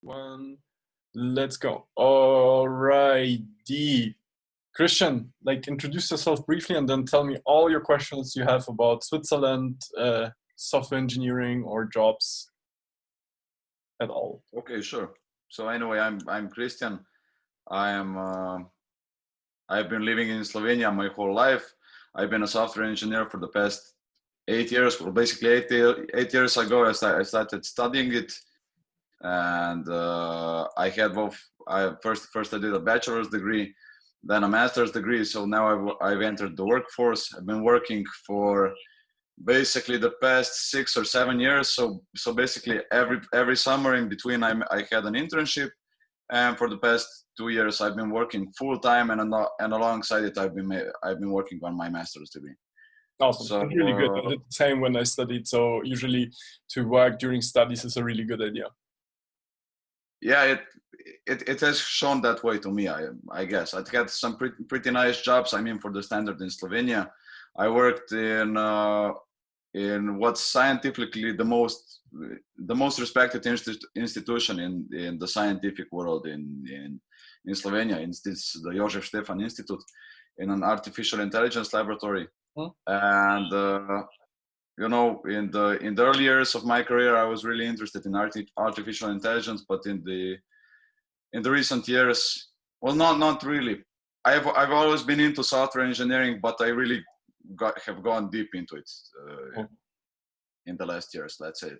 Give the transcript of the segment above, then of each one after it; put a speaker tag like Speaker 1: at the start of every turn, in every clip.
Speaker 1: One, let's go. Alrighty. Kristijan, like introduce yourself briefly and then tell me all your questions you have about Switzerland, software engineering or jobs at all.
Speaker 2: Okay, sure. So anyway, I'm Kristijan. I am I've been living in Slovenia my whole life. I've been a software engineer for the past 8 years. Well, basically 8 years ago, I started studying it, and I had both. I first I did a bachelor's degree, then a master's degree. So now I've entered the workforce. I've been working for basically the past 6 or 7 years. So basically every summer in between, I had an internship, and for the past 2 years I've been working full time, and alongside it I've been working on my master's degree.
Speaker 1: Awesome.
Speaker 2: So
Speaker 1: That's really good. I did the same when I studied. So usually to work during studies is a really good idea.
Speaker 2: yeah, it has shown that way to me. I guess I had some pretty nice jobs. I mean, for the standard in Slovenia, I worked in what's scientifically the most respected institution in the scientific world in Slovenia. It's the Jožef Stefan Institute, in an artificial intelligence laboratory. And you know, in the early years of my career, I was really interested in artificial intelligence, but in the recent years, well, not really. I've always been into software engineering, but I really have gone deep into it in the last years. Let's say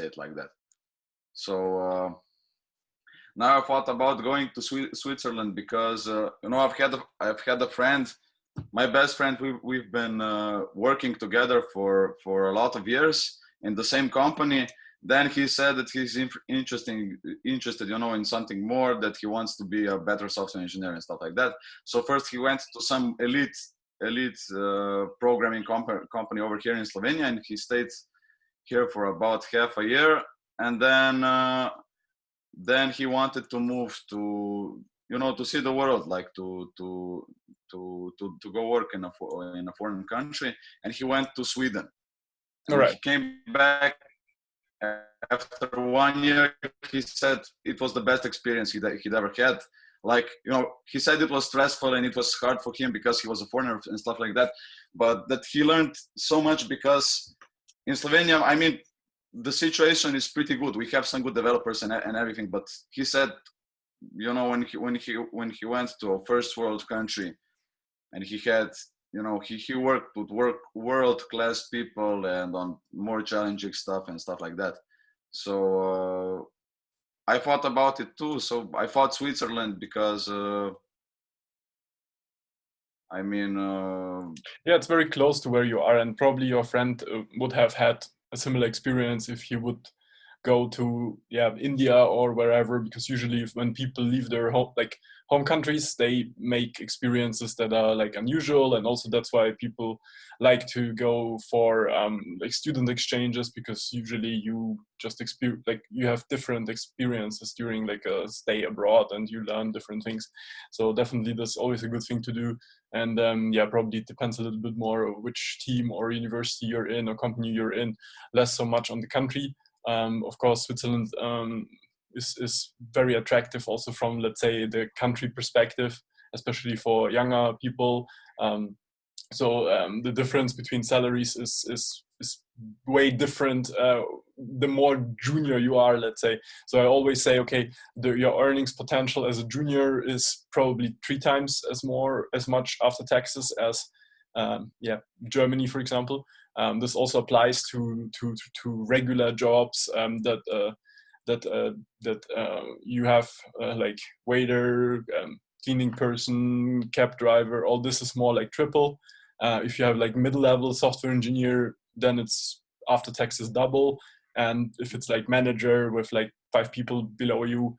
Speaker 2: it like that. So now I thought about going to Switzerland because you know, I've had a friend, my best friend. We've been working together for a lot of years in the same company. Then he said that he's interested, you know, in something more, that he wants to be a better software engineer and stuff like that. So first he went to some elite programming company over here in Slovenia, and he stayed here for about half a year, and then he wanted to move to, you know, to see the world, like to go work in a foreign country, and he went to Sweden.
Speaker 1: All right.
Speaker 2: He came back after 1 year. He said it was the best experience he'd ever had. Like, you know, he said it was stressful and it was hard for him because he was a foreigner and stuff like that, but that he learned so much, because in Slovenia, I mean, the situation is pretty good. We have some good developers and everything, but he said, you know, when he went to a first world country, and he had, you know, he worked with world-class people and on more challenging stuff and stuff like that. So I thought about it too. So I thought Switzerland because I mean,
Speaker 1: yeah, it's very close to where you are, and probably your friend would have had a similar experience if he would go to India or wherever, because usually when people leave their home countries, they make experiences that are like unusual, and also that's why people like to go for like student exchanges, because usually you just you have different experiences during like a stay abroad, and you learn different things. So definitely that's always a good thing to do. And probably it depends a little bit more which team or university you're in or company you're in, less so much on the country. Of course, Switzerland is very attractive also from, let's say, the country perspective, especially for younger people. The difference between salaries is way different the more junior you are, let's say. So I always say, okay, your earnings potential as a junior is probably 3 times as much after taxes as Germany, for example. This also applies to regular jobs that you have like waiter, cleaning person, cab driver. All this is more like triple. If you have like mid-level software engineer, then it's after taxes double. And if it's like manager with like 5 people below you,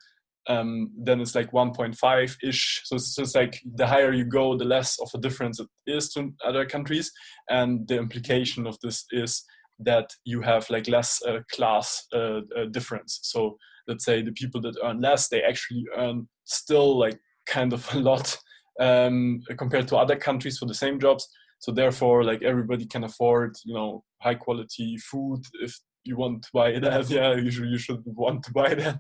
Speaker 1: then it's like 1.5-ish. So it's like the higher you go, the less of a difference it is to other countries. And the implication of this is that you have like less class difference. So let's say the people that earn less, they actually earn still like kind of a lot compared to other countries for the same jobs. So therefore, like everybody can afford, you know, high quality food if you want to buy that, yeah, you should want to buy that.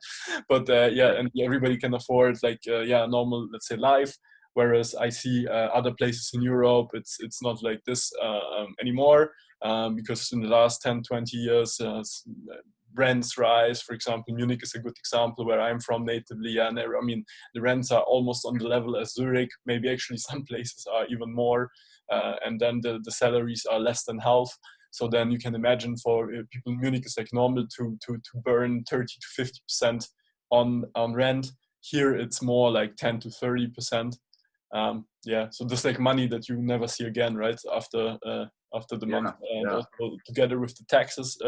Speaker 1: But yeah, and everybody can afford like yeah, normal, let's say, life. Whereas I see other places in Europe, it's not like this anymore, because in the last 10, 20 years, rents rise. For example, Munich is a good example where I'm from natively, and I mean the rents are almost on the level as Zurich. Maybe actually some places are even more, and then the salaries are less than half. So then you can imagine for people in Munich, it's like normal to burn 30 to 50% on rent. Here it's more like 10 to 30%. Yeah, so there's like money that you never see again, right? After the month, and also together with the taxes,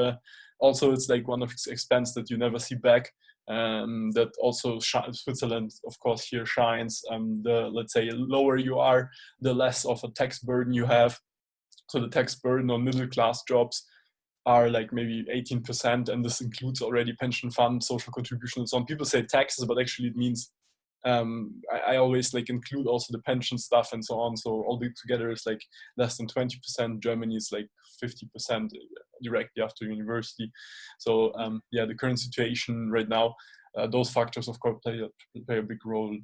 Speaker 1: also it's like one of its expense that you never see back. That also Switzerland, of course, here shines. The, let's say, lower you are, the less of a tax burden you have. So the tax burden on middle class jobs are like maybe 18%, and this includes already pension fund, social contribution, and so on. People say taxes, but actually it means I always like include also the pension stuff and so on. So all together is like less than 20%. Germany is like 50% directly after university. So yeah, the current situation right now, those factors of course play a big role.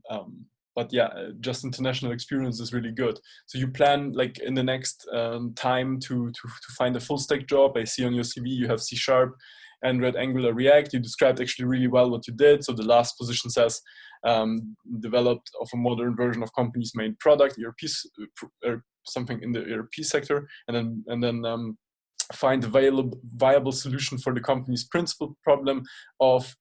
Speaker 1: But yeah, just international experience is really good. So you plan like in the next time to find a full stack job. I see on your CV you have C#, Android, Angular, React. You described actually really well what you did. So the last position says developed of a modern version of company's main product, ERP, something in the ERP sector, and then find a viable solution for the company's principal problem of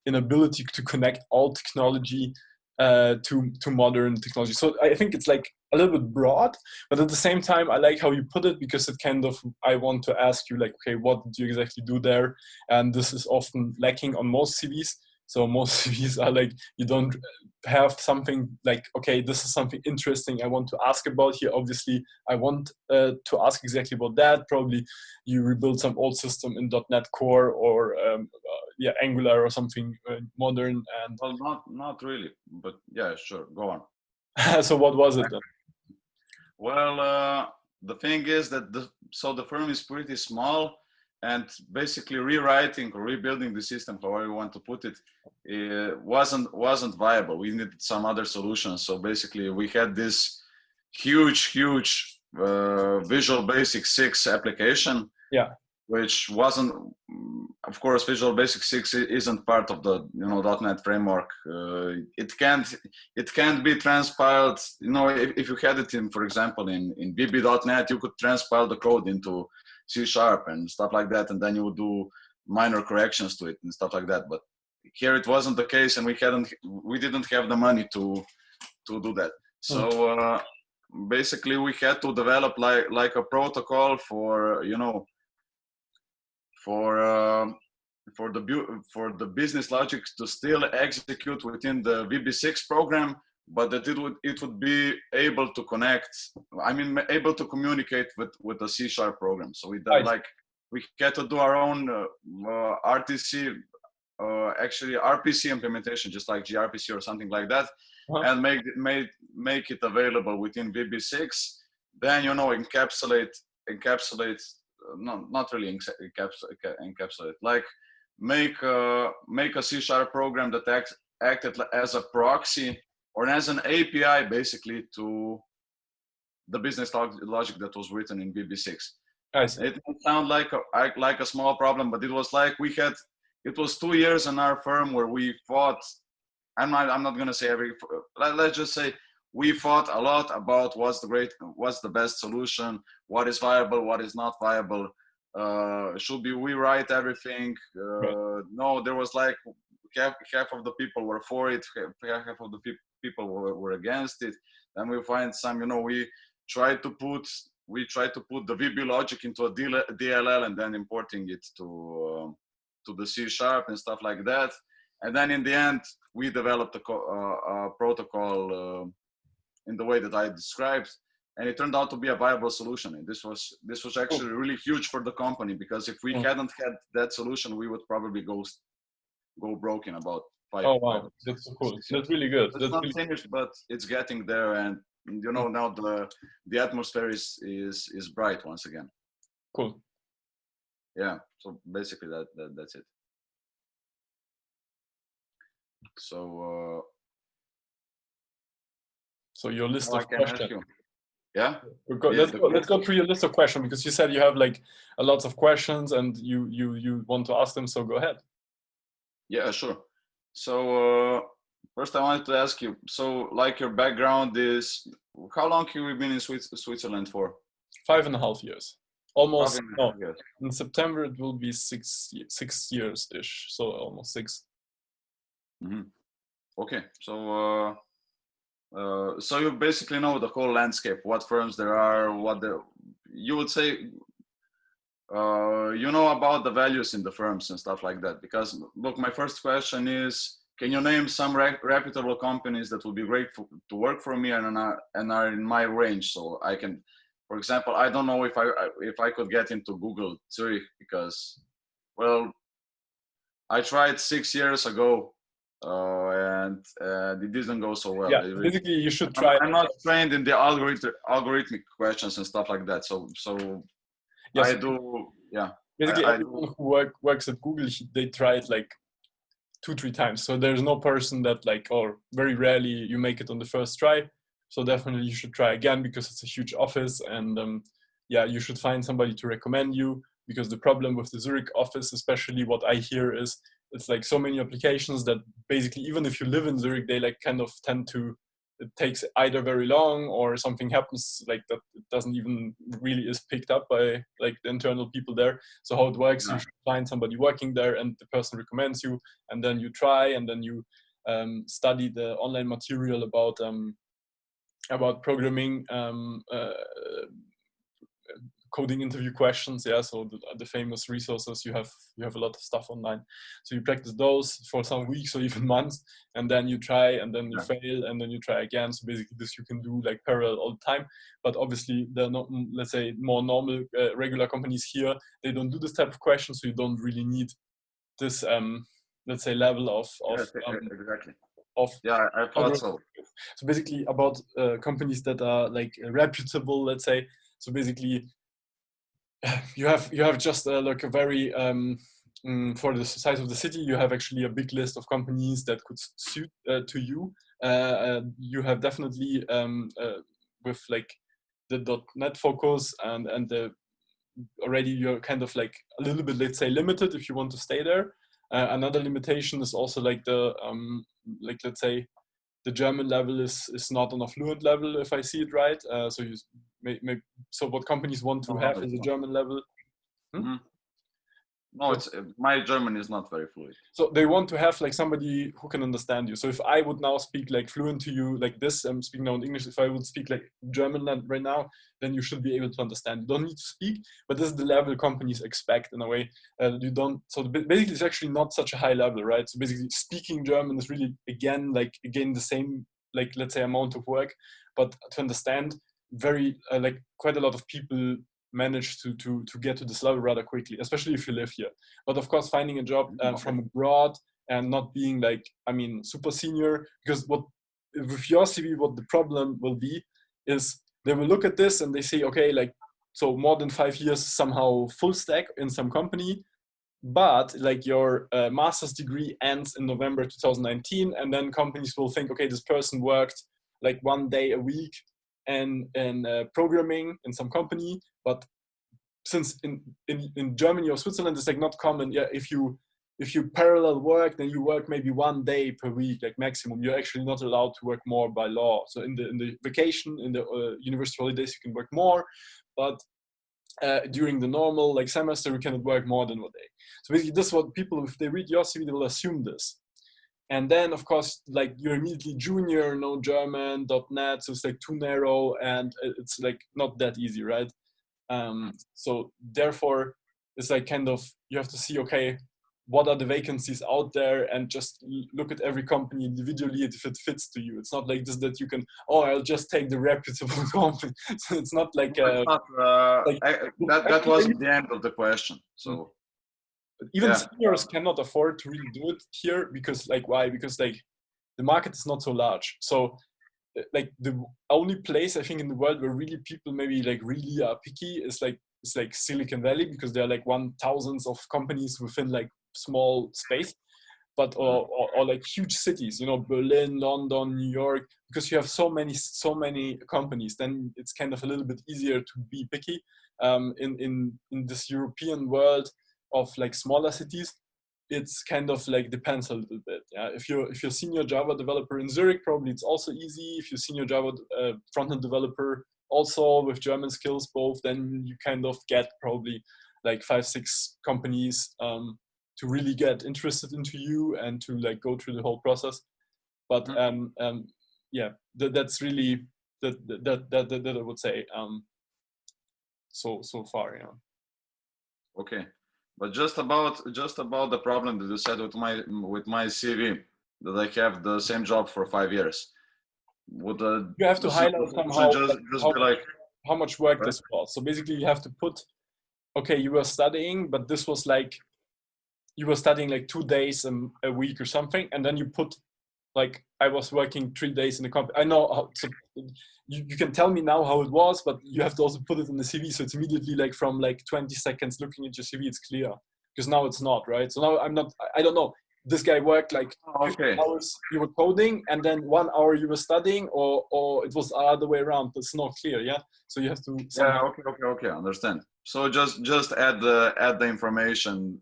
Speaker 1: inability to connect all technology to modern technology. So I think it's like a little bit broad, but at the same time, I like how you put it, because it kind of, I want to ask you like, okay, what did you exactly do there? And this is often lacking on most CVs. So most CVs are like, you don't have something like, okay, this is something interesting I want to ask about here. Obviously, I want to ask exactly about that. Probably you rebuild some old system in .NET Core or yeah, Angular or something modern. And
Speaker 2: well, not really, but yeah, sure, go on.
Speaker 1: so what was it then?
Speaker 2: Well, the thing is that the firm is pretty small, and basically rewriting or rebuilding the system, however you want to put it, wasn't viable. We needed some other solutions. So basically, we had this huge Visual Basic 6 application.
Speaker 1: Yeah.
Speaker 2: Which wasn't, of course, Visual Basic 6 isn't part of the .NET framework. It can't be transpiled. If you had it in, for example, in VB.NET, you could transpile the code into C# and stuff like that, and then you would do minor corrections to it and stuff like that. But here it wasn't the case, and we didn't have the money to do that. So basically, we had to develop like a protocol for for the business logic to still execute within the VB6 program, but that it would be able to connect. Able to communicate with the C# program. So we had to do our own RTC, actually RPC implementation, just like gRPC or something like that, and make it available within VB6. Then encapsulate. Not really encapsulate, like make a C# program that acted as a proxy or as an API basically to the business logic that was written in VB6. It might sound like a small problem, but it was like it was 2 years in our firm where we fought. I'm not gonna say let's just say we fought a lot about what's the best solution, what is viable, what is not viable. Should we write everything? No, there was like half of the people were for it, half of the people were against it. Then we find some, we tried to put the VB logic into a DLL and then importing it to the C# and stuff like that. And then in the end, we developed a protocol in the way that I described, and it turned out to be a viable solution. And this was actually really huge for the company, because if we hadn't had that solution, we would probably go broke in about 5.
Speaker 1: Oh wow, that's so cool. That's really good.
Speaker 2: It's not finished, but it's getting there, and now the atmosphere is bright once again.
Speaker 1: Cool.
Speaker 2: yeah, so basically that's it. So
Speaker 1: So your list
Speaker 2: now I
Speaker 1: of
Speaker 2: can ask
Speaker 1: questions.
Speaker 2: you. Yeah.
Speaker 1: Let's go through your list of questions, because you said you have like a lot of questions and you want to ask them. So go ahead.
Speaker 2: Yeah, sure. So first I wanted to ask you, so like your background is, how long have you been in Switzerland for?
Speaker 1: 5.5 years,
Speaker 2: Five
Speaker 1: almost.
Speaker 2: and a
Speaker 1: No,
Speaker 2: half years.
Speaker 1: in September it will be 6 years ish. So almost 6.
Speaker 2: Mm-hmm. Okay, so you basically know the whole landscape, what firms there are, you would say, you know about the values in the firms and stuff like that. Because look, my first question is, can you name some reputable companies that would be great to work for me and are in my range, so I can, for example, I don't know if I could get into Google Zurich, because, well, I tried 6 years ago, and it didn't go so well.
Speaker 1: Yeah, basically you should
Speaker 2: I'm,
Speaker 1: try.
Speaker 2: I'm not trained in the algorithmic questions and stuff like that. So
Speaker 1: Yes,
Speaker 2: I do, yeah.
Speaker 1: basically
Speaker 2: I do.
Speaker 1: everyone who works at Google, they try it like 2-3 times. So there's no person that like, or very rarely you make it on the first try. So definitely you should try again, because it's a huge office, and yeah, you should find somebody to recommend you, because the problem with the Zurich office, especially what I hear, is it's like so many applications that basically even if you live in Zurich, they like kind of tend to, it takes either very long or something happens like that it doesn't even really is picked up by like the internal people there. So how it works,
Speaker 2: Yeah.
Speaker 1: you should find somebody working there and the person recommends you, and then you try, and then you study the online material about programming, coding interview questions. Yeah, so the famous resources, you have a lot of stuff online, so you practice those for some weeks or even months, and then you try, and then you
Speaker 2: Yeah.
Speaker 1: fail, and then you try again. So basically this you can do like parallel all the time. But obviously they're not, let's say, more normal regular companies here, they don't do this type of questions, so you don't really need this let's say level
Speaker 2: Yes, exactly.
Speaker 1: of
Speaker 2: Yeah, I thought
Speaker 1: algorithm.
Speaker 2: so.
Speaker 1: So basically about companies that are like reputable, let's say. So basically you have just like a very for the size of the city, you have actually a big list of companies that could suit to you. You have definitely with like the .NET focus, and the already you're kind of like a little bit, let's say, limited if you want to stay there. Another limitation is also like the like, let's say, the German level is not on a fluent level, if I see it right. So you so what companies want to
Speaker 2: No,
Speaker 1: have
Speaker 2: no,
Speaker 1: is
Speaker 2: it's
Speaker 1: a
Speaker 2: not.
Speaker 1: German level. Hmm?
Speaker 2: Mhm. No, it's my German is not very fluid.
Speaker 1: So they want to have like somebody who can understand you. So if I would now speak like fluent to you like this, I'm speaking now in English. If I would speak like German right now, then you should be able to understand. You don't need to speak, but this is the level companies expect in a way. You don't. So basically, it's actually not such a high level, right? So basically, speaking German is really again the same, like, let's say, amount of work, but to understand very like quite a lot of people manage to get to this level rather quickly, especially if you live here. But of course, finding a job
Speaker 2: Okay.
Speaker 1: from abroad and not being like, I mean, super senior, because what with your CV, what the problem will be is they will look at this and they say, okay, like, so more than 5 years somehow full stack in some company, but like your master's degree ends in November 2019, and then companies will think, okay, this person worked like 1 day a week and in programming in some company, but since in Germany or Switzerland it's like not common. Yeah, if you parallel work, then you work maybe 1 day per week, like maximum. You're actually not allowed to work more by law. So in the vacation, in the university holidays, you can work more, but during the normal like semester, you cannot work more than 1 day. So basically, this is what people, if they read your CV, they will assume this. And then of course, like, you're immediately junior, no German, .NET, so it's like too narrow, and it's like not that easy, right? So therefore, it's like kind of, you have to see, okay, what are the vacancies out there, and just look at every company individually if it fits to you. It's not like this that you can, oh, I'll just take the reputable company. So it's not like
Speaker 2: No, it's not,
Speaker 1: like
Speaker 2: that
Speaker 1: actually,
Speaker 2: wasn't the end of the question. So
Speaker 1: even
Speaker 2: yeah.
Speaker 1: seniors cannot afford to really do it here, because like, why? Because like the market is not so large. So like the only place I think in the world where really people maybe like really are picky is like is like Silicon Valley, because there are like 1,000 of companies within like small space. But or like huge cities, you know, Berlin, London, New York, because you have so many companies, then it's kind of a little bit easier to be picky. In this European world of like smaller cities, it's kind of like depends a little bit. Yeah, if you're senior Java developer in Zurich, probably it's also easy. If you're senior Java front-end developer, also with German skills both, then you kind of get probably like 5-6 companies to really get interested into you and to like go through the whole process. But yeah, that's really that I would say so far. Yeah.
Speaker 2: Okay, but just about the problem that you said with my CV, that I have the same job for 5 years. Would
Speaker 1: you have to highlight somehow
Speaker 2: just be like
Speaker 1: how much work
Speaker 2: right?
Speaker 1: this was. So basically you have to put, okay, you were studying, but this was like you were studying like 2 days a week or something, and then you put like I was working 3 days in the company. I know how, so you can tell me now how it was, but you have to also put it in the CV, so it's immediately like from like 20 seconds looking at your CV, it's clear, because now it's not, right? So now I don't know, this guy worked like 50 hours you were coding, and then 1 hour you were studying, or it was the other way around. It's not clear. Yeah, so you have to somehow...
Speaker 2: okay, understand. So just add the information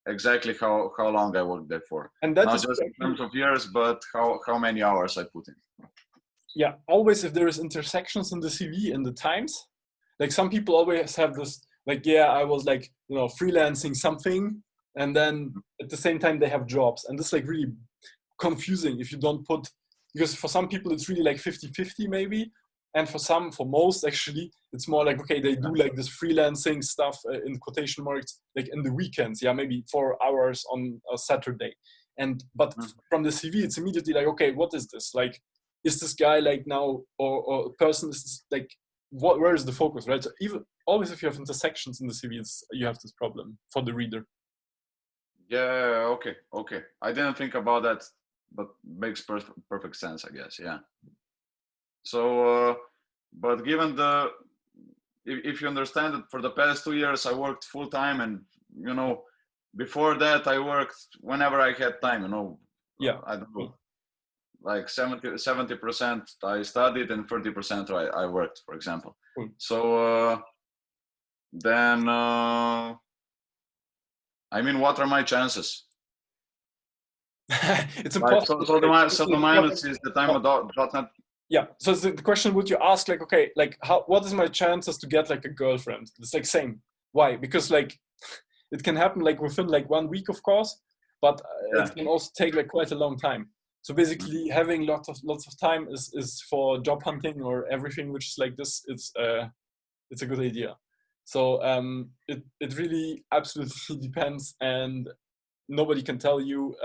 Speaker 2: exactly how long I worked there for,
Speaker 1: and that
Speaker 2: not
Speaker 1: is
Speaker 2: just in terms of years, but how many hours I put in.
Speaker 1: Yeah, always if there is intersections in the CV in the times, like some people always have this, like, yeah, I was like, you know, freelancing something, and then at the same time they have jobs, and this is like really confusing if you don't put, because for some people it's really like 50-50 maybe, and for most actually it's more like, okay, they do like this freelancing stuff in quotation marks, like in the weekends, yeah, maybe 4 hours on a Saturday, but from the CV it's immediately like, okay, what is this, like, is this guy like now, or a person is this, like, where is the focus, right? So even always if you have intersections in the CV, you have this problem for the reader.
Speaker 2: Yeah, okay. I didn't think about that, but makes perfect sense, I guess. Yeah. So, but given if you understand that for the past 2 years I worked full time, and you know, before that I worked whenever I had time. You know,
Speaker 1: yeah,
Speaker 2: I don't know, like 70% I studied and 30% I worked, for example. So then, I mean, what are my chances?
Speaker 1: It's impossible.
Speaker 2: So the minus is that I'm a .NET.
Speaker 1: Yeah. So the question would you ask, like, okay, like what is my chances to get like a girlfriend? It's like same. Why? Because like it can happen like within like 1 week, of course, but it can also take like quite a long time. So basically having lots of time is for job hunting or everything which is like this, it's a good idea. So it really absolutely depends, and nobody can tell you,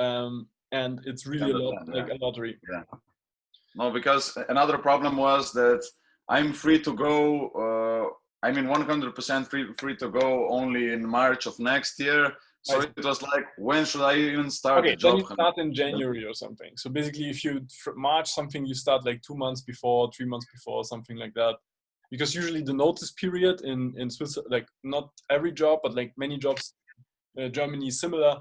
Speaker 1: and it's really a lottery.
Speaker 2: Yeah. No, because another problem was that I'm free to go. I mean, 100% free to go only in March of next year. So it was like, when should I even start the job?
Speaker 1: Then you start in January or something. So basically, if you March something, you start like 2 months before, 3 months before, something like that. Because usually the notice period in Switzerland, like not every job, but like many jobs, Germany is similar,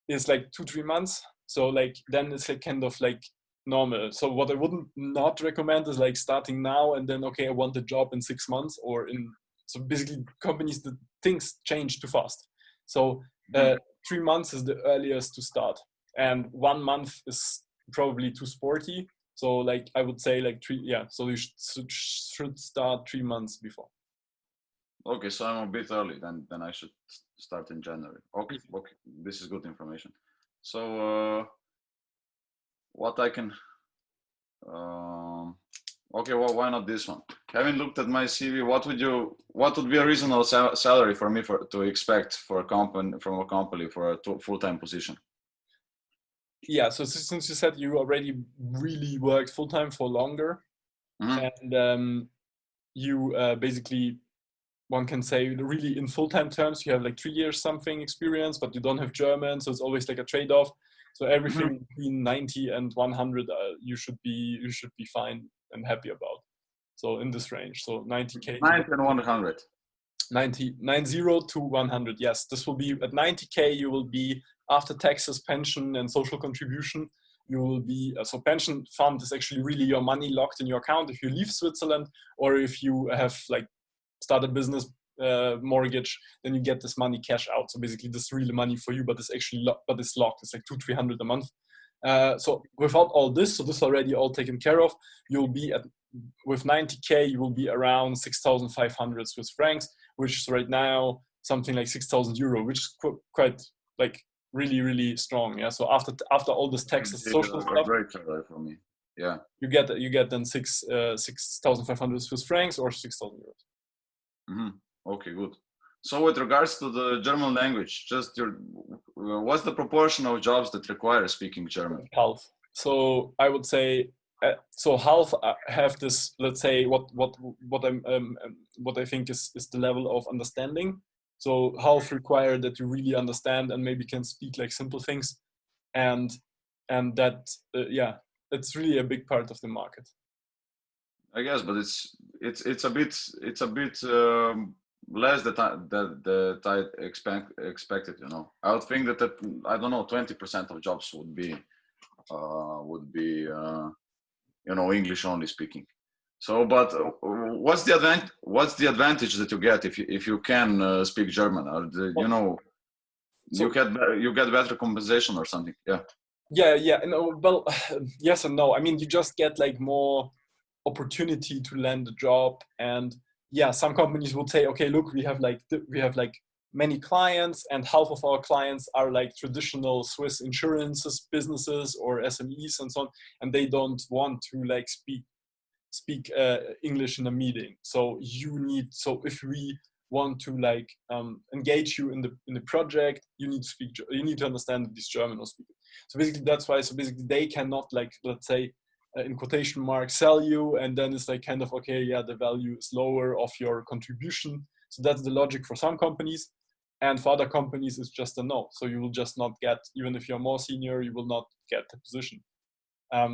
Speaker 1: is like 2-3 months. So like then it's like kind of like normal. So what I wouldn't not recommend is like starting now and then, okay, I want a job in 6 months, or so basically companies, the things change too fast. So 3 months is the earliest to start, and 1 month is probably too sporty. So like I would say like 3, yeah. So you should start 3 months before.
Speaker 2: Okay, so I'm a bit early. Then I should start in January. Okay, this is good information. So what I can, okay, well, why not this one? Having looked at my CV, what would be a reasonable salary for me to expect for a company for a full-time position?
Speaker 1: Yeah, so since you said you already really worked full-time for longer, and you basically, one can say really in full-time terms, you have like 3 years something experience, but you don't have German, so it's always like a trade-off. So everything between 90 and 100, you should be fine and happy about. So in this range, so 90K.
Speaker 2: 90 and 100.
Speaker 1: 90 to 100. Yes, this will be at 90K. You will be after taxes, pension, and social contribution. You will be so pension fund is actually really your money locked in your account if you leave Switzerland, or if you have like start a business, mortgage, then you get this money cash out. So basically, this is really money for you, but it's actually but it's locked. It's like 200-300 a month. So without all this, so this already all taken care of, you'll be at with 90K, you will be around 6,500 Swiss francs, which is right now something like 6,000 euro, which is quite like really strong. Yeah. So after all this taxes, social
Speaker 2: a
Speaker 1: stuff,
Speaker 2: great salary for me. Yeah.
Speaker 1: you get then 6,500 Swiss francs or 6,000 euros.
Speaker 2: Mm-hmm. Okay, good. So with regards to the German language, just what's the proportion of jobs that require speaking German?
Speaker 1: Half. So I would say so half have this. Let's say what I think is the level of understanding. So half require that you really understand and maybe can speak like simple things, and that yeah, it's really a big part of the market.
Speaker 2: I guess, but it's a bit less than I expected. You know, I would think that I don't know, 20% of jobs would be you know, English only speaking. So, but what's the advantage that you get if you can speak German? Or you know,
Speaker 1: So,
Speaker 2: you get better compensation or something? Yeah.
Speaker 1: Yeah. No, well, yes and no. I mean, you just get like more opportunity to land a job, and yeah, some companies will say, okay, look, we have like many clients, and half of our clients are like traditional Swiss insurances businesses or SMEs and so on, and they don't want to like speak English in a meeting. So if we want to like engage you in the project, you need to understand this German or speak it. So basically that's why. So basically they cannot, like, let's say, in quotation marks, sell you, and then it's like kind of, okay, yeah, the value is lower of your contribution. So that's the logic for some companies, and for other companies it's just a no. So you will just not get, even if you're more senior, you will not get the position.
Speaker 2: I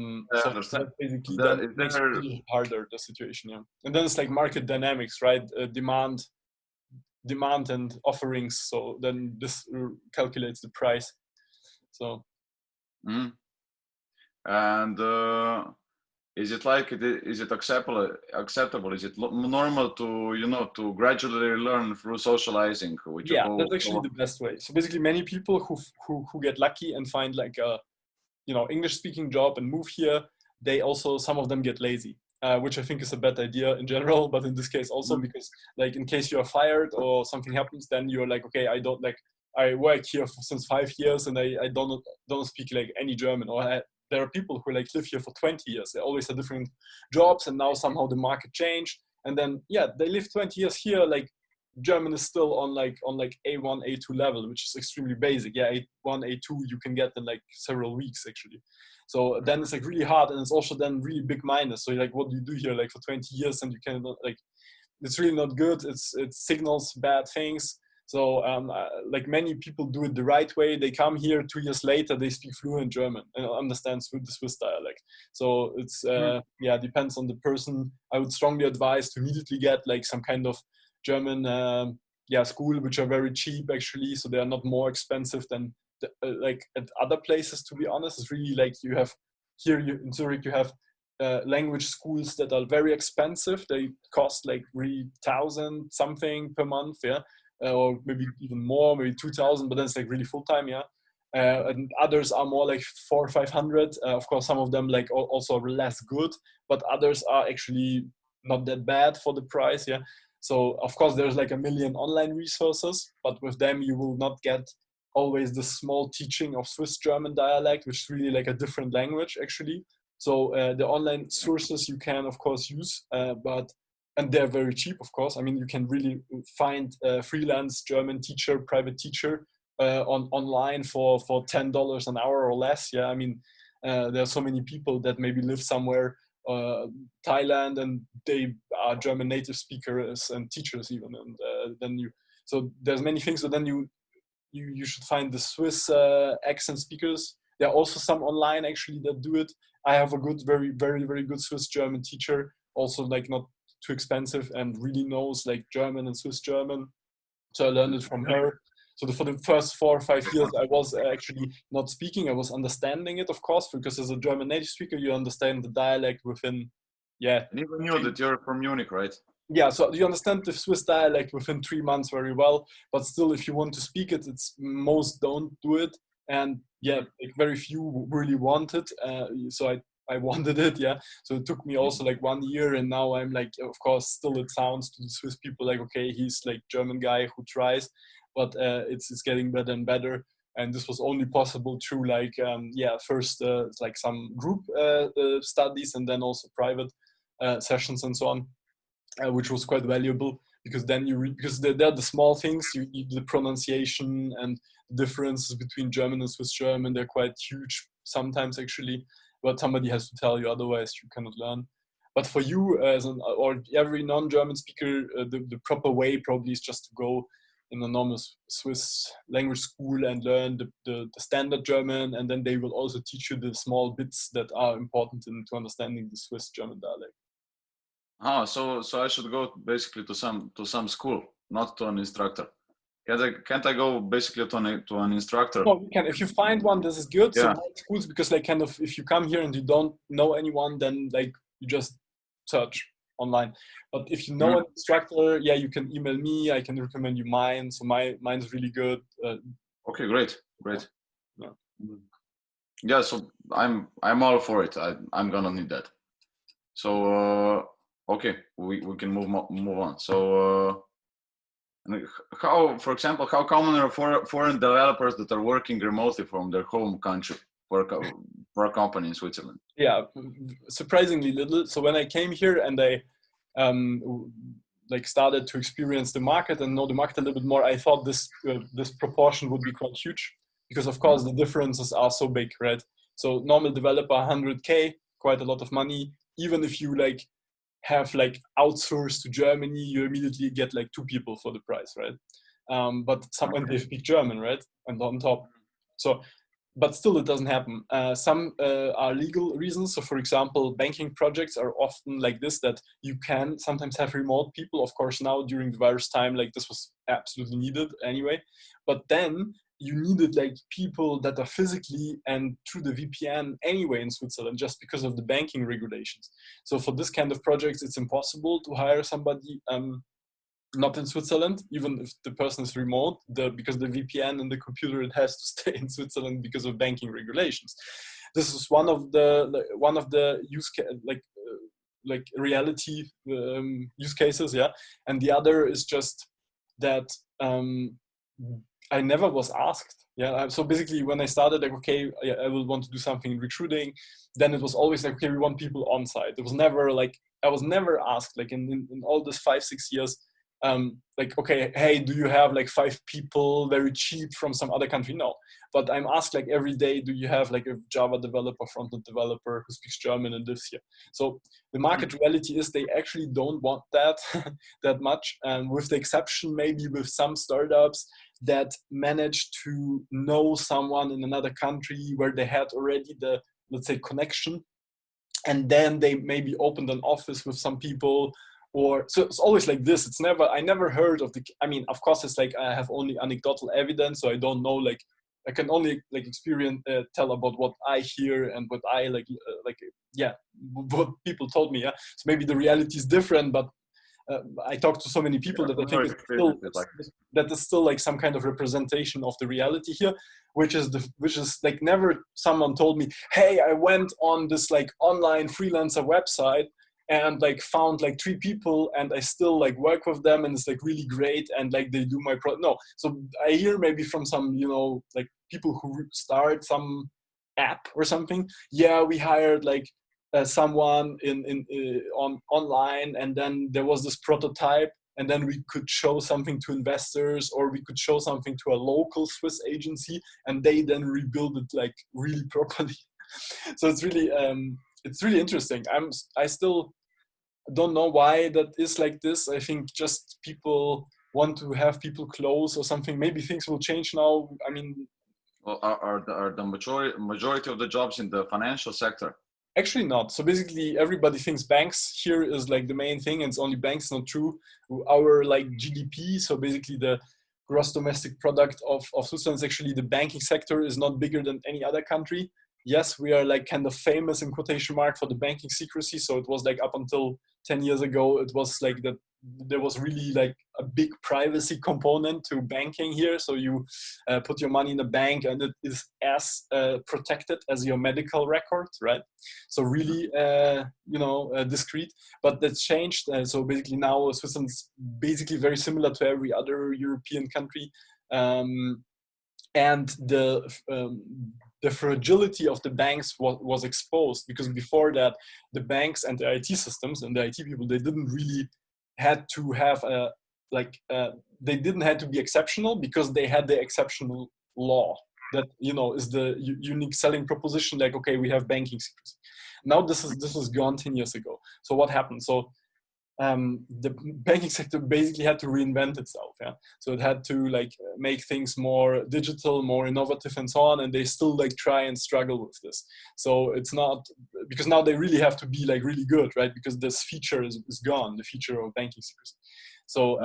Speaker 1: So
Speaker 2: understand.
Speaker 1: that basically
Speaker 2: That,
Speaker 1: then
Speaker 2: is
Speaker 1: makes it
Speaker 2: there,
Speaker 1: a little harder, the situation. Yeah, and then it's like market dynamics, right? Demand and offerings. So then this calculates the price. So
Speaker 2: mm, and is it like is it acceptable? Is it normal to, you know, to gradually learn through socializing? Would you
Speaker 1: yeah,
Speaker 2: go?
Speaker 1: that's actually the best way. So basically, many people who get lucky and find like a English speaking job and move here, they also, some of them get lazy, which I think is a bad idea in general, but in this case also,
Speaker 2: Mm,
Speaker 1: because like in case you are fired or something happens, then you're like, okay, I work here since 5 years and I don't speak like any German, or there are people who like live here for 20 years. They always had different jobs, and now somehow the market changed, and then yeah, they live 20 years here. Like German is still on like A1, A2 level, which is extremely basic. Yeah, A1, A2 you can get in like several weeks actually. So then it's like really hard, and it's also then really big minus. So like, what do you do here like for 20 years, and you cannot, like, it's really not good. It signals bad things. So like many people do it the right way. They come here 2 years later, they speak fluent German and understand the Swiss dialect. So it's
Speaker 2: mm,
Speaker 1: yeah, depends on the person. I would strongly advise to immediately get like some kind of German school, which are very cheap actually. So they are not more expensive than like at other places. To be honest, it's really like you have here in Zurich, you have language schools that are very expensive. They cost like 3,000 something per month, yeah, or maybe even more, maybe 2,000. But then it's like really full time, yeah. And others are more like 400 or 500. Of course, some of them like also less good, but others are actually not that bad for the price, yeah. So of course there's like a million online resources, but with them you will not get always the small teaching of Swiss German dialect, which is really like a different language actually. So the online sources you can of course use, and they're very cheap, of course. I mean, you can really find a freelance German teacher, private teacher online for $10 an hour or less. Yeah, I mean, there are so many people that maybe live somewhere, Thailand, and they are German native speakers and teachers even. And then so there's many things. So then you should find the Swiss accent speakers. There are also some online actually that do it. I have a good, very, very, very good Swiss German teacher, also like not too expensive and really knows like German and Swiss German. So I learned it from her. So for the first 4 or 5 years, I was actually not speaking. I was understanding it, of course, because as a German native speaker, you understand the dialect within, yeah.
Speaker 2: And even knew that you're from Munich, right?
Speaker 1: Yeah, so you understand the Swiss dialect within 3 months very well, but still, if you want to speak it, it's most don't do it, and yeah, like very few really want it. So I wanted it, yeah. So it took me also like 1 year, and now I'm like, of course, still it sounds to the Swiss people like, okay, he's like German guy who tries, but it's getting better and better. And this was only possible through like first like some group studies, and then also private sessions and so on. Which was quite valuable, because then because they're the small things, the pronunciation and the differences between German and Swiss German, they're quite huge sometimes actually, but somebody has to tell you, otherwise you cannot learn. But for you as or every non-German speaker, the proper way probably is just to go in a normal Swiss language school and learn the standard German, and then they will also teach you the small bits that are important to understanding the Swiss German dialect.
Speaker 2: Oh, so I should go basically to some school, not to an instructor. Can't I go basically to an instructor?
Speaker 1: No, you can. If you find one, this is good.
Speaker 2: Yeah.
Speaker 1: So schools, because like kind of, if you come here and you don't know anyone, then like you just search online. But if you know an instructor, yeah, you can email me. I can recommend you mine. So mine is really good.
Speaker 2: Okay, great.
Speaker 1: Yeah.
Speaker 2: Yeah, so I'm all for it. I'm gonna need that. So okay, we can move on. So how, for example, how common are foreign developers that are working remotely from their home country for a company in Switzerland?
Speaker 1: Yeah, surprisingly little. So when I came here and I like started to experience the market and know the market a little bit more, I thought this proportion would be quite huge, because of course the differences are so big, right? So normal developer 100K, quite a lot of money. Even if you like have like outsourced to Germany, you immediately get like 2 people for the price, right? But someone they speak German, right? And on top, so but still it doesn't happen. Some are legal reasons. So for example, banking projects are often like this, that you can sometimes have remote people. Of course, now during the virus time, like this was absolutely needed anyway. But then you needed like people that are physically and through the VPN anyway in Switzerland, just because of the banking regulations. So for this kind of projects, it's impossible to hire somebody not in Switzerland, even if the person is remote, because the VPN and the computer, it has to stay in Switzerland because of banking regulations. This is one of the like reality use cases, yeah. And the other is just that I never was asked. Yeah, so basically when I started, like, okay, I will want to do something in recruiting, then it was always like, okay, we want people on site. It was never like, I was never asked, like in all this 5-6 years, like, okay, hey, do you have like 5 people very cheap from some other country? No, but I'm asked like every day, do you have like a Java developer, front-end developer who speaks German and lives here? So the market reality is they actually don't want that that much, with the exception maybe with some startups that manage to know someone in another country where they had already the, let's say, connection, and then they maybe opened an office with some people. Or so it's always like this. It's never, I never heard of the, I mean, of course it's like I have only anecdotal evidence, so I don't know, like I can only like experience, tell about what I hear and what I yeah, what people told me. Yeah, so maybe the reality is different, but I talk to so many people that I think that is still like some kind of representation of the reality here, which is like, never someone told me, hey, I went on this like online freelancer website and like found like 3 people and I still like work with them and it's like really great and like they do my no. So I hear maybe from some, like people who start some app or something. Yeah, we hired like someone on online, and then there was this prototype, and then we could show something to investors, or we could show something to a local Swiss agency, and they then rebuild it like really properly. So it's really interesting. I still don't know why that is like this. I think just people want to have people close or something. Maybe things will change now. I mean,
Speaker 2: well, are the majority of the jobs in the financial sector?
Speaker 1: Actually not. So basically everybody thinks banks here is like the main thing, and it's only banks. Not true. Our like GDP, so basically the gross domestic product of Switzerland, is actually the banking sector is not bigger than any other country. Yes, we are like kind of famous in quotation mark for the banking secrecy. So it was like up until 10 years ago, it was like that there was really like a big privacy component to banking here. So you put your money in a bank and it is as protected as your medical record, right? So really, discreet. But that's changed. So basically now Switzerland's basically very similar to every other European country. And the fragility of the banks was exposed, because before that, the banks and the IT systems and the IT people, they didn't really had to have they didn't have to be exceptional, because they had the exceptional law that is the unique selling proposition. Like, okay, we have banking secrecy. Now this is gone 10 years ago. So what happened? So the banking sector basically had to reinvent itself. Yeah, so it had to like make things more digital, more innovative, and so on. And they still like try and struggle with this. So it's not, because now they really have to be like really good, right? Because this feature is gone, the feature of banking secrecy. So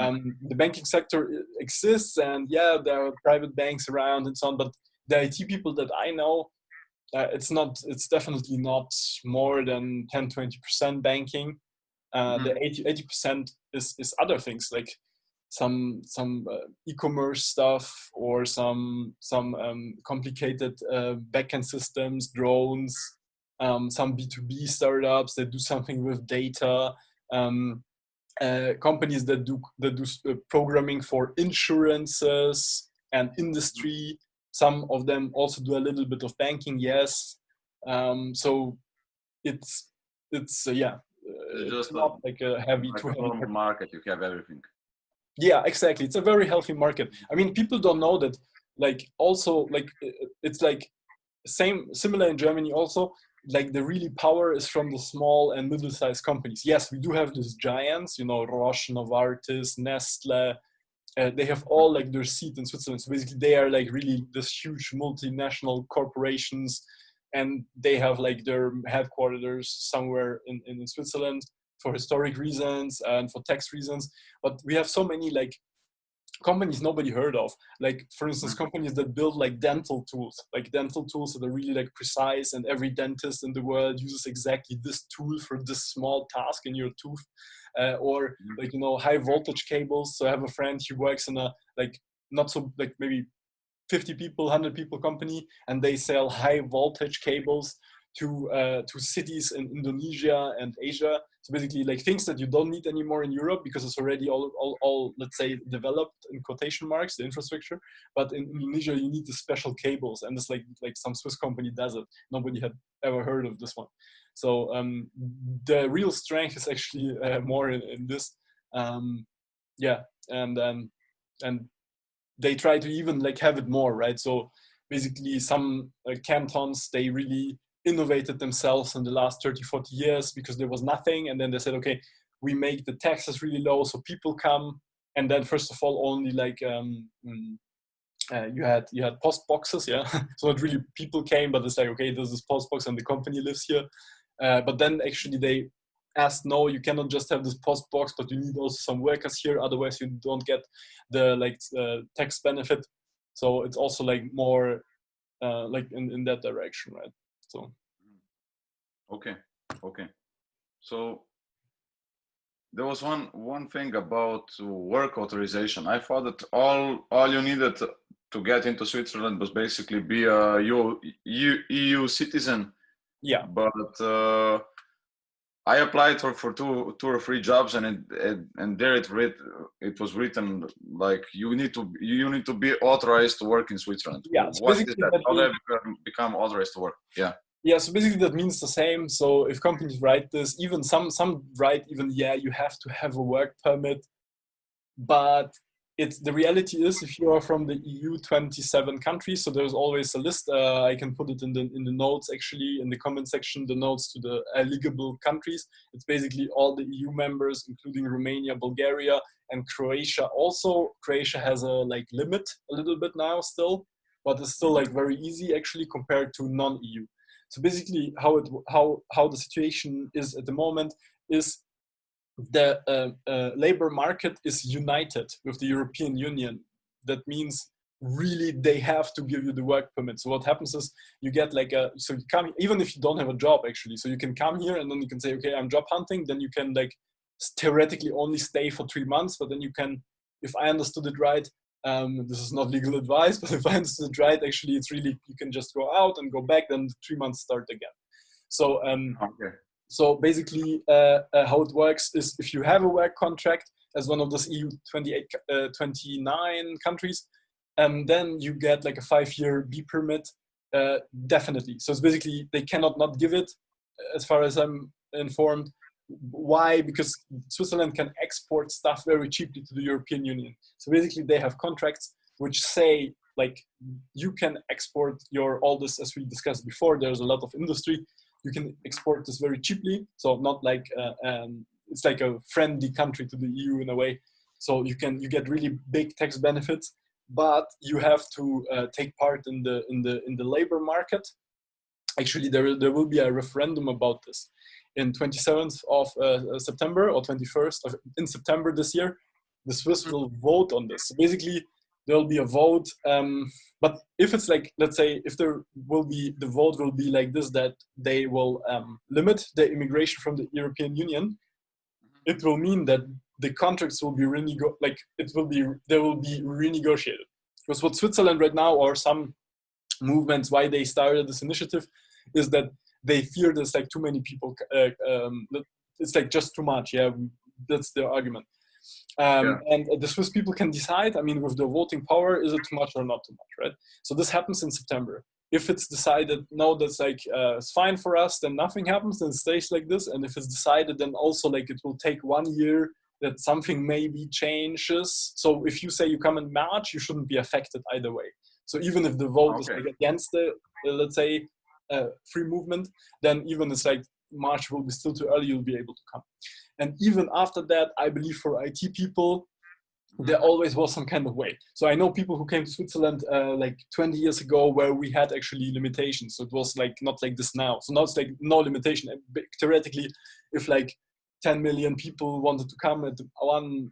Speaker 1: the banking sector exists, and yeah, there are private banks around and so on. But the IT people that I know, it's definitely not more than 10-20% banking. The 80% is other things, like some e-commerce stuff, or some complicated backend systems, drones, some B2B startups that do something with data, companies that do programming for insurances and industry. Some of them also do a little bit of banking, yes. So it's
Speaker 2: Just
Speaker 1: not like a heavy,
Speaker 2: like
Speaker 1: too
Speaker 2: a
Speaker 1: heavy
Speaker 2: normal market, you have everything.
Speaker 1: Yeah, exactly. It's a very healthy market. I mean, people don't know that. Like, also, like it's like similar in Germany also. Like, the really power is from the small and middle-sized companies. Yes, we do have these giants, Roche, Novartis, Nestle. They have all like their seat in Switzerland. So basically, they are like really this huge multinational corporations, and they have like their headquarters somewhere in Switzerland for historic reasons and for tax reasons. But we have so many like companies nobody heard of, like, for instance, companies that build like dental tools that are really like precise, and every dentist in the world uses exactly this tool for this small task in your tooth. Or like, high voltage cables. So I have a friend, he works in a like not so like maybe 50 people, 100 people company, and they sell high voltage cables to cities in Indonesia and Asia. So basically, like, things that you don't need anymore in Europe, because it's already all let's say developed in quotation marks, the infrastructure. But in Indonesia, you need the special cables, and it's like some Swiss company does it. Nobody had ever heard of this one. So the real strength is actually more in this. Yeah, and they try to even like have it more, right? So basically, some cantons, they really innovated themselves in the last 30-40 years, because there was nothing, and then they said, okay, we make the taxes really low so people come. And then first of all, only like you had post boxes, yeah. So not really people came, but it's like, okay, there's this post box and the company lives here. But then actually they asked, no, you cannot just have this post box, but you need also some workers here, otherwise you don't get the like tax benefit. So it's also like more like in that direction, right? So
Speaker 2: Okay. So there was one thing about work authorization. I thought that all you needed to get into Switzerland was basically be a EU citizen.
Speaker 1: yeah.
Speaker 2: But I applied for two or three jobs, and there it was written like you need to be authorized to work in Switzerland.
Speaker 1: Yeah, so
Speaker 2: What is
Speaker 1: basically
Speaker 2: that? How do I become authorized to work? Yeah.
Speaker 1: Yeah, so basically that means the same. So if companies write this, even some write even, yeah, you have to have a work permit. But it's the reality is, if you are from the EU 27 countries, so there's always a list. I can put it in the notes, actually, in the comment section, the notes to the eligible countries. It's basically all the EU members, including Romania, Bulgaria, and Croatia. Also, Croatia has a like limit a little bit now still, but it's still like very easy actually compared to non-EU. So basically, how the situation is at the moment is the labor market is united with the European Union. That means really they have to give you the work permit. So what happens is you get like so you come, even if you don't have a job actually, so you can come here and then you can say, okay, I'm job hunting. Then you can like theoretically only stay for 3 months, but then you can, if I understood it right, this is not legal advice, but if I understood it right, actually it's really, you can just go out and go back, then the 3 months start again. So
Speaker 2: Okay.
Speaker 1: so basically, how it works is if you have a work contract as one of those EU 28, 29 countries, then you get like a 5-year B permit, definitely. So it's basically, they cannot not give it, as far as I'm informed. Why? Because Switzerland can export stuff very cheaply to the European Union. So basically, they have contracts which say, like, you can export your, all this, as we discussed before, there's a lot of industry, you can export this very cheaply. So not like it's like a friendly country to the EU in a way. So you get really big tax benefits, but you have to take part in the labor market. Actually, there will be a referendum about this in 27th of September or 21st in September this year. The Swiss will vote on this. So basically, there will be a vote. But if it's like, let's say, if there will be, the vote will be like this, that they will limit the immigration from the European Union, it will mean that the contracts will be they will be renegotiated. Because what Switzerland right now, or some movements, why they started this initiative, is that they fear there's like too many people. It's like just too much. Yeah, that's their argument. And the Swiss people can decide, I mean, with the voting power, is it too much or not too much, right? So this happens in September. If it's decided, no, that's like, it's fine for us, then nothing happens, then it stays like this. And if it's decided, then also like it will take 1 year that something maybe changes. So if you say you come in March, you shouldn't be affected either way. So even if the vote is like against the, let's say, free movement, then even it's like March will be still too early, you'll be able to come. And even after that, I believe for IT people, there always was some kind of way. So I know people who came to Switzerland like 20 years ago where we had actually limitations. So it was like not like this now. So now it's like no limitation. Theoretically, if like 10 million people wanted to come at one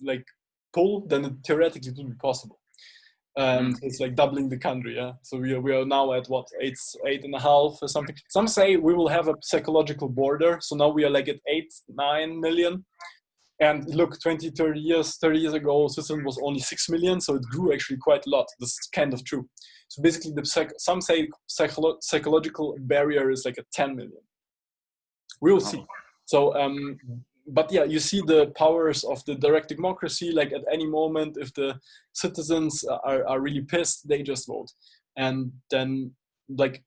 Speaker 1: like pull, then it theoretically would be possible. So it's like doubling the country. Yeah. So we are now at what, 8.5 or something. Some say we will have a psychological border. So now we are like at 8-9 million. And look, 30 years ago, Switzerland was only 6 million. So it grew actually quite a lot. This is kind of true. So basically, some say psychological barrier is like a 10 million. We'll see. So, but yeah, you see the powers of the direct democracy. Like at any moment, if the citizens are really pissed, they just vote, and then like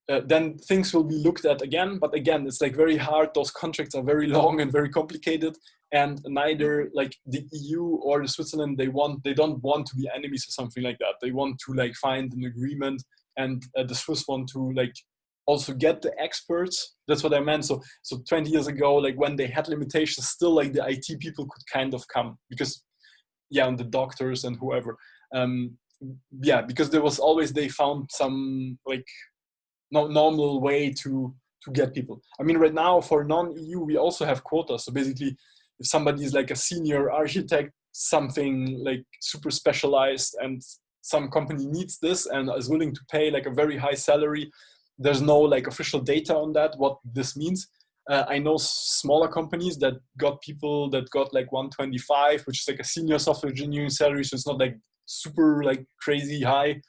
Speaker 1: then things will be looked at again. But again, it's like very hard. Those contracts are very long and very complicated, and neither like the EU or the Switzerland, they don't want to be enemies or something like that. They want to like find an agreement, and the Swiss want to like also get the experts. That's what I meant. So 20 years ago, like when they had limitations, still like the IT people could kind of come, because yeah, and the doctors and whoever, yeah, because there was always, they found some like no normal way to get people. I mean, right now for non-EU, we also have quotas. So basically, if somebody is like a senior architect, something like super specialized, and some company needs this and is willing to pay like a very high salary, there's no like official data on that, what this means. I know smaller companies that got people that got like 125, which is like a senior software engineering salary. So it's not like super like crazy high.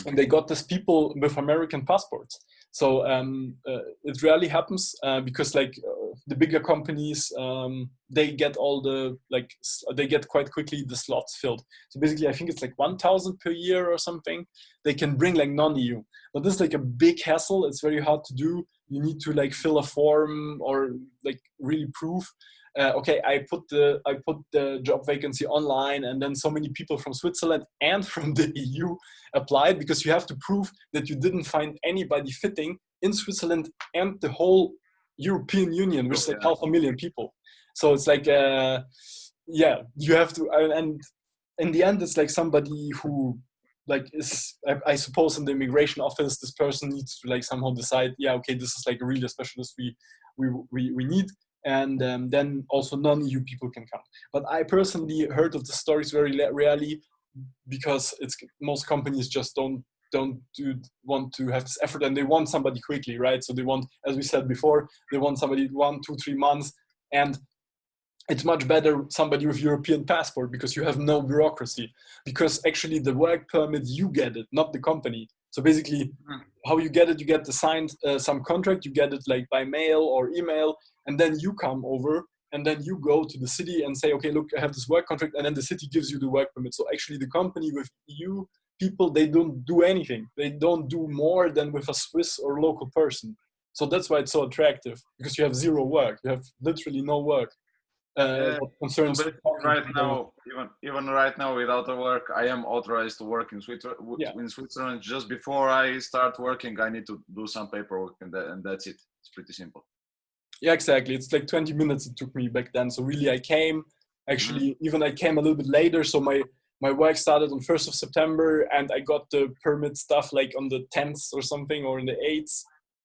Speaker 1: And they got these people with American passports. So it rarely happens because like the bigger companies, they get all the like they get quite quickly the slots filled. So basically, I think it's like 1,000 per year or something. They can bring like non-EU, but this is like a big hassle. It's very hard to do. You need to like fill a form or like really prove. Okay, I put the job vacancy online, and then so many people from Switzerland and from the EU applied, because you have to prove that you didn't find anybody fitting in Switzerland and the whole European Union, which is like 500,000 people. So it's like, yeah, you have to, and in the end, it's like somebody who like I suppose in the immigration office, this person needs to like somehow decide, yeah, okay, this is like really a specialist we need, and then also non-EU people can come. But I personally heard of the stories very rarely, because it's most companies just don't want to have this effort, and they want somebody quickly, right? So they want, as we said before, they want somebody 1, 2, 3 months, and it's much better somebody with European passport, because you have no bureaucracy, because actually the work permit, you get it, not the company. So basically how you get it, you get assigned some contract, you get it like by mail or email, and then you come over, and then you go to the city and say, okay, look, I have this work contract, and then the city gives you the work permit. So actually the company with EU people, they don't do anything. They don't do more than with a Swiss or local person. So that's why it's so attractive, because you have zero work. You have literally no work.
Speaker 2: Yeah.
Speaker 1: What
Speaker 2: So
Speaker 1: concerns
Speaker 2: basically right now, even right now without a work, I am authorized to work in Switzerland.
Speaker 1: Yeah.
Speaker 2: In Switzerland, just before I start working, I need to do some paperwork, and that's it. It's pretty simple.
Speaker 1: Yeah, exactly. It's like 20 minutes it took me back then. So really I came, actually, even I came a little bit later. So my work started on 1st of September, and I got the permit stuff like on the 10th or something, or in the 8th,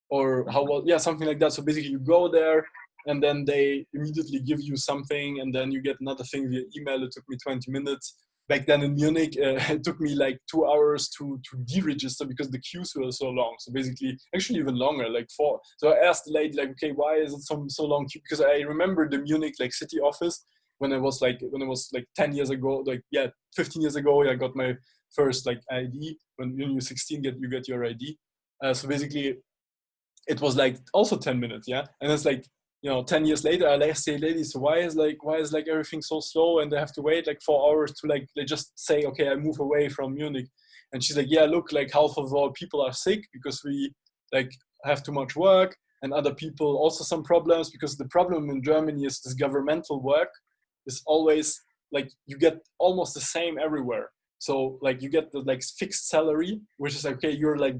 Speaker 1: or how well, yeah, something like that. So basically you go there, and then they immediately give you something, and then you get another thing via email. It took me 20 minutes. Back then in Munich, it took me like 2 hours to deregister, because the queues were so long. So basically, actually even longer, like 4. So I asked the lady, like, okay, why is it so long queue? Because I remember the Munich like city office when it was like 10 years ago, like, yeah, 15 years ago, I got my first like ID. When you're 16, you get your ID. So basically, it was like also 10 minutes, yeah. And it's like, 10 years later, I say, lady, so why is like everything so slow, and they have to wait like 4 hours to like, they just say, okay, I move away from Munich. And she's like, yeah, look, like half of our people are sick because we like have too much work, and other people also some problems, because the problem in Germany is this governmental work is always like, you get almost the same everywhere. So like you get the like fixed salary, which is okay, you're like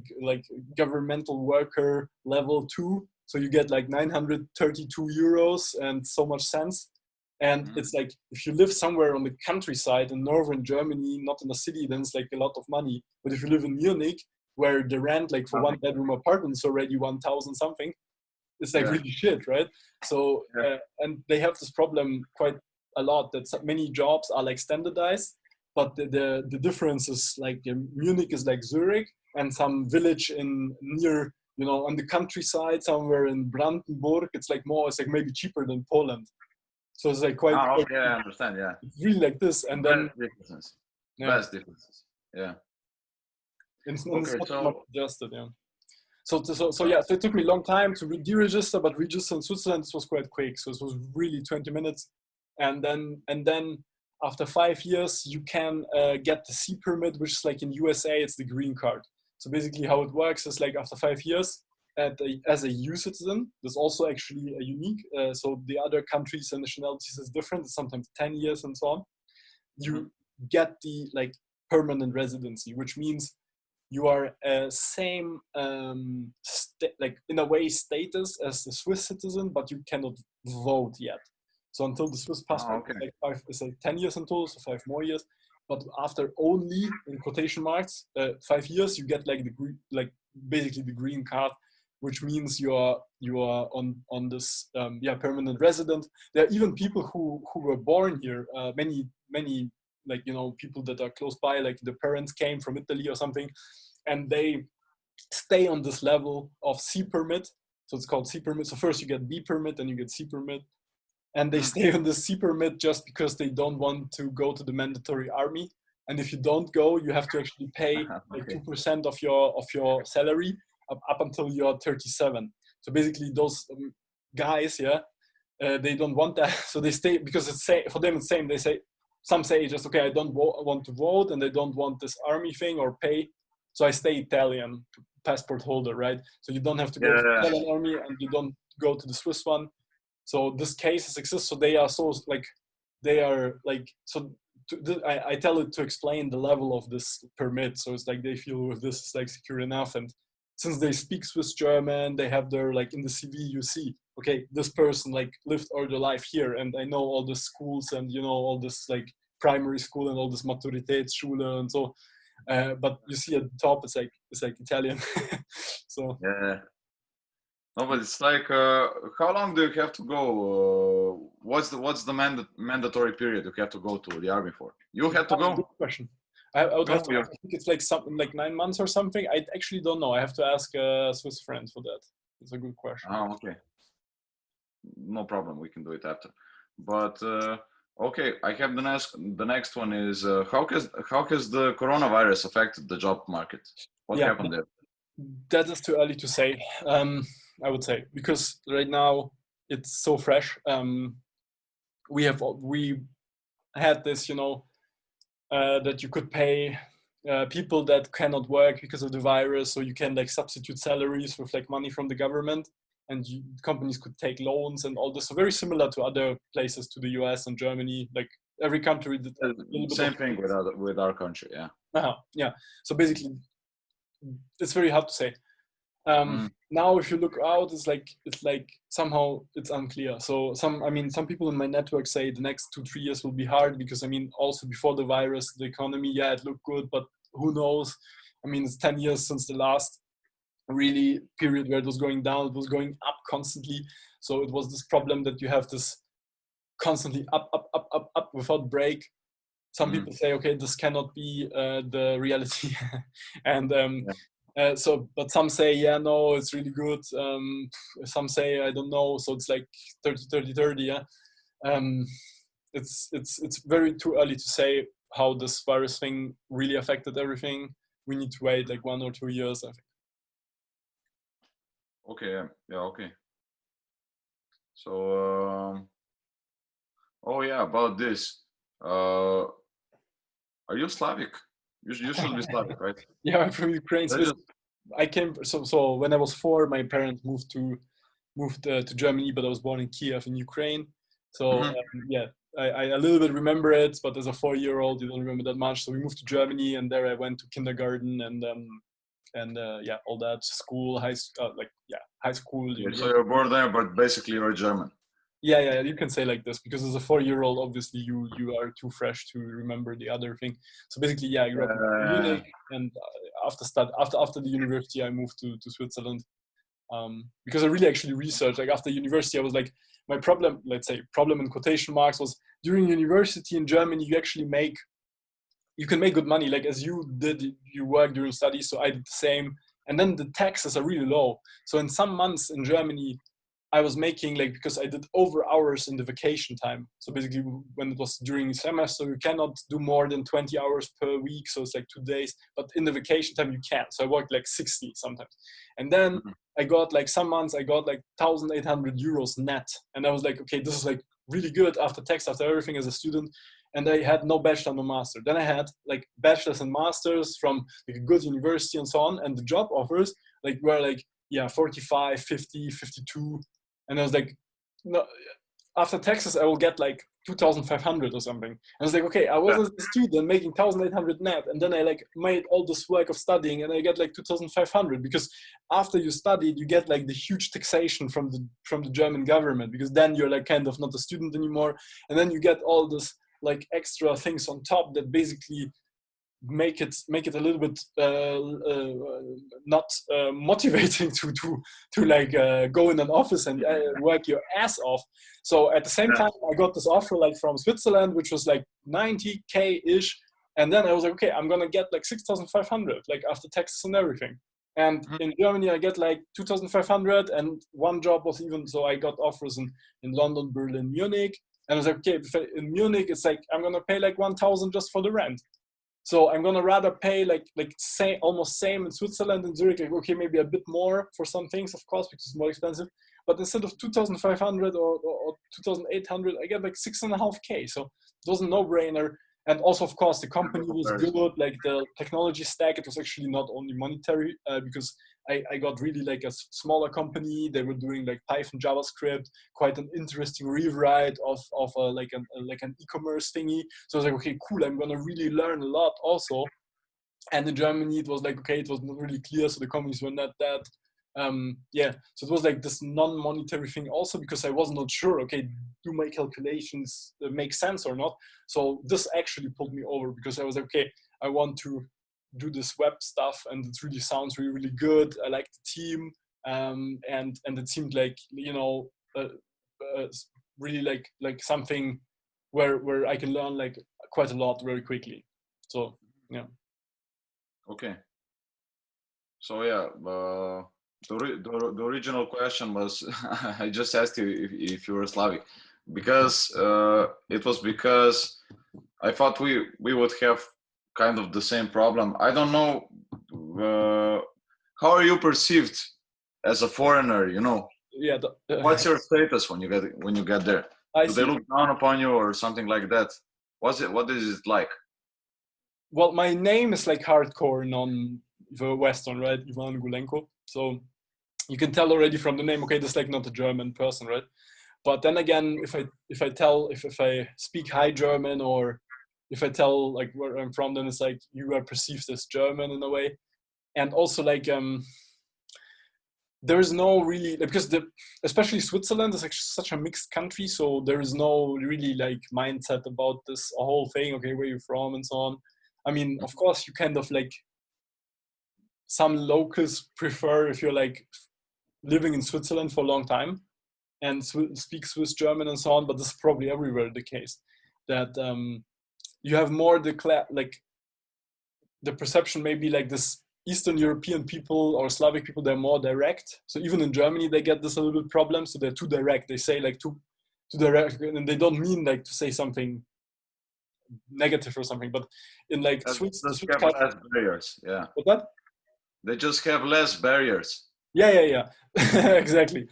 Speaker 1: governmental worker level 2. So you get like 932 euros and so much cents. And it's like, if you live somewhere on the countryside in northern Germany, not in a city, then it's like a lot of money. But if you live in Munich, where the rent like for 1-bedroom apartment is already 1,000 something, it's like really shit, right? So and they have this problem quite a lot, that many jobs are like standardized, but the difference is like Munich is like Zurich, and some village in near, on the countryside somewhere in Brandenburg, it's like maybe cheaper than Poland. So it's like quite.
Speaker 2: Okay, I understand. Yeah.
Speaker 1: It's really like this, and then
Speaker 2: differences.
Speaker 1: Yeah.
Speaker 2: Best differences. Yeah.
Speaker 1: It's
Speaker 2: Okay,
Speaker 1: not
Speaker 2: so
Speaker 1: much adjusted, yeah. So yeah, so it took me a long time to deregister, but register in Switzerland, this was quite quick. So it was really 20 minutes. And then after 5 years, you can get the C permit, which is like in USA, it's the green card. So basically how it works is like after 5 years, as a EU citizen, there's also actually a unique, so the other countries and nationalities is different, it's sometimes 10 years and so on. You get the like permanent residency, which means you are same like in a way status as the Swiss citizen, but you cannot vote yet. So until the Swiss passport is like 10 years until, so 5 more years. But after only, in quotation marks, 5 years, you get like basically the green card, which means you are on this permanent resident. There are even people who were born here. Many like people that are close by, like the parents came from Italy or something, and they stay on this level of C permit. So it's called C permit. So first you get B permit, and you get C permit, and they stay on the C permit just because they don't want to go to the mandatory army. And if you don't go, you have to actually pay like 2% of your salary up until you're 37. So basically those guys, they don't want that. So they stay, because it's for them it's same. They say, some say just, okay, I don't want to vote, and they don't want this army thing or pay. So I stay Italian passport holder, right? So you don't have to go to the Italian army, and you don't go to the Swiss one. So this cases exist. So they are so like, I tell it to explain the level of this permit. So it's like they feel with this is like secure enough. And since they speak Swiss German, they have their like in the CV you see, okay, this person like lived all their life here, and I know all the schools and all this like primary school and all this Maturitätsschule and so. But you see at the top, it's like Italian. So
Speaker 2: Yeah. No, but it's like, how long do you have to go? What's the mandatory period you have to go to the army for? You have to
Speaker 1: that's a good
Speaker 2: go?
Speaker 1: question. I would have
Speaker 2: No,
Speaker 1: to
Speaker 2: you're
Speaker 1: ask. I think it's like something like 9 months or something. I actually don't know. I have to ask a Swiss friend for that. It's a good question.
Speaker 2: oh, okay. No problem. We can do it after. But okay, I have the next one is how has the coronavirus affected the job market? What
Speaker 1: Yeah,
Speaker 2: happened there?
Speaker 1: that is too early to say. I would say because right now it's so fresh. We had this, that you could pay people that cannot work because of the virus, so you can like substitute salaries with like money from the government, and companies could take loans and all this. So very similar to other places, to the US and Germany. Like every country did a little bit
Speaker 2: Same
Speaker 1: of
Speaker 2: thing with our country, yeah.
Speaker 1: yeah. So basically, it's very hard to say.
Speaker 2: Mm,
Speaker 1: Now if you look out, it's like somehow it's unclear. So some people in my network say the next 2-3 years will be hard, because also before the virus, the economy, yeah, it looked good, but who knows. It's 10 years since the last really period where it was going down. It was going up constantly. So it was this problem that you have this constantly up, up, up, up, up without break. Some
Speaker 2: mm,
Speaker 1: people say, okay, this cannot be the reality. And
Speaker 2: yeah.
Speaker 1: but some say, yeah, no, it's really good. Some say, I don't know. So it's like 30, 30, 30. Yeah. Um, it's very too early to say how this virus thing really affected everything. We need to wait like 1 or 2 years, I think.
Speaker 2: Okay, yeah, okay. So oh yeah, about this. Are you Slavic? You should be Slavic, right?
Speaker 1: Yeah, I'm from Ukraine.
Speaker 2: Let's just
Speaker 1: I came so when I was 4, my parents moved to Germany, but I was born in Kiev in Ukraine. So
Speaker 2: mhm.
Speaker 1: yeah, I a little bit remember it, but as a 4-year-old, you don't remember that much. So we moved to Germany, and there I went to kindergarten and yeah, all that school, high school,
Speaker 2: Okay, so
Speaker 1: university.
Speaker 2: you're born there, but basically you're German.
Speaker 1: Yeah, you can say like this, because as a 4-year-old, obviously you are too fresh to remember the other thing. So basically, yeah, I grew up in
Speaker 2: Uh,
Speaker 1: Munich, and after the university, I moved to Switzerland, because I really actually researched. Like after university, I was like, my problem, let's say problem in quotation marks, was during university in Germany, you can make good money, like as you did, you work during studies. So I did the same, and then the taxes are really low. So in some months in Germany, I was making, like, because I did over hours in the vacation time. So basically, when it was during the semester, you cannot do more than 20 hours per week. So it's like 2 days. But in the vacation time, you can. So I worked like 60 sometimes. And then
Speaker 2: mhm.
Speaker 1: I got like some months, I got like 1,800 euros net. And I was like, okay, this is like really good after tax, after everything as a student. And I had no bachelor, no master. Then I had like bachelors and masters from like a good university and so on. And the job offers like were like, yeah, 45, 50, 52. And I was like, no, after taxes, I will get like 2,500 or something. And I was like, okay, I was
Speaker 2: Yeah.
Speaker 1: a student making 1,800 net, and then I like made all this work of studying, and I get like 2,500, because after you studied, you get like the huge taxation from the German government, because then you're like kind of not a student anymore, and then you get all this like extra things on top that basically make it a little bit not motivating to like go in an office and work your ass off. So at the same
Speaker 2: Yeah.
Speaker 1: time, I got this offer like from Switzerland, which was like 90K ish, and then I was like, okay, I'm gonna get like 6,500 like after taxes and everything. And
Speaker 2: Mhm.
Speaker 1: in Germany, I get like 2,500, and one job was even so I got offers in London, Berlin, Munich, and I was like, okay, in Munich, it's like I'm gonna pay like 1,000 just for the rent. So I'm gonna rather pay like say almost same in Switzerland and Zurich. Like, okay, maybe a bit more for some things, of course, because it's more expensive. But instead of 2,500 or 2,800, I get like 6.5K. So it was a no-brainer. And also, of course, the company was good.
Speaker 2: Comparison.
Speaker 1: Like the technology stack, it was actually not only monetary, because I got really like a smaller company. They were doing like Python, JavaScript, quite an interesting rewrite of like an e-commerce thingy. So I was like, okay, cool. I'm gonna really learn a lot also. And in Germany, it was like, okay, it was not really clear, so the companies were not that. Yeah, so it was like this non-monetary thing also, because I was not sure. Okay, do my calculations make sense or not? So this actually pulled me over, because I was like, okay, I want to do this web stuff, and it really sounds really, really good. I like the team, and it seemed like, you know, really like something where I can learn like quite a lot very quickly. So yeah.
Speaker 2: Okay. So yeah, the original question was I just asked you if you were Slavic, because it was because I thought we would have kind of the same problem. I don't know, how are you perceived as a foreigner? You know,
Speaker 1: Yeah.
Speaker 2: what's your status when you get there?
Speaker 1: I
Speaker 2: Do they
Speaker 1: see.
Speaker 2: look down upon you or something like that? What is it like?
Speaker 1: Well, my name is like hardcore non the Western, right? Iwan Gulenko. So you can tell already from the name, okay, this is like not a German person, right? But then again, if I speak High German, or if I tell like where I'm from, then it's like you are perceived as German in a way. And also like there is no really, because especially Switzerland is like such a mixed country, so there is no really like mindset about this whole thing. Okay, where you're from and so on. I mean, of course, you kind of like, some locals prefer if you're like living in Switzerland for a long time and speak Swiss German and so on, but this is probably everywhere the case, that you have more like the perception, maybe like this Eastern European people or Slavic people, they're more direct. So even in Germany, they get this a little bit problem. So they're too direct. They say like too direct, and they don't mean like to say something negative or something. But in like
Speaker 2: They
Speaker 1: Swiss
Speaker 2: just have less barriers. Yeah.
Speaker 1: What?
Speaker 2: They just have less barriers.
Speaker 1: Yeah. exactly.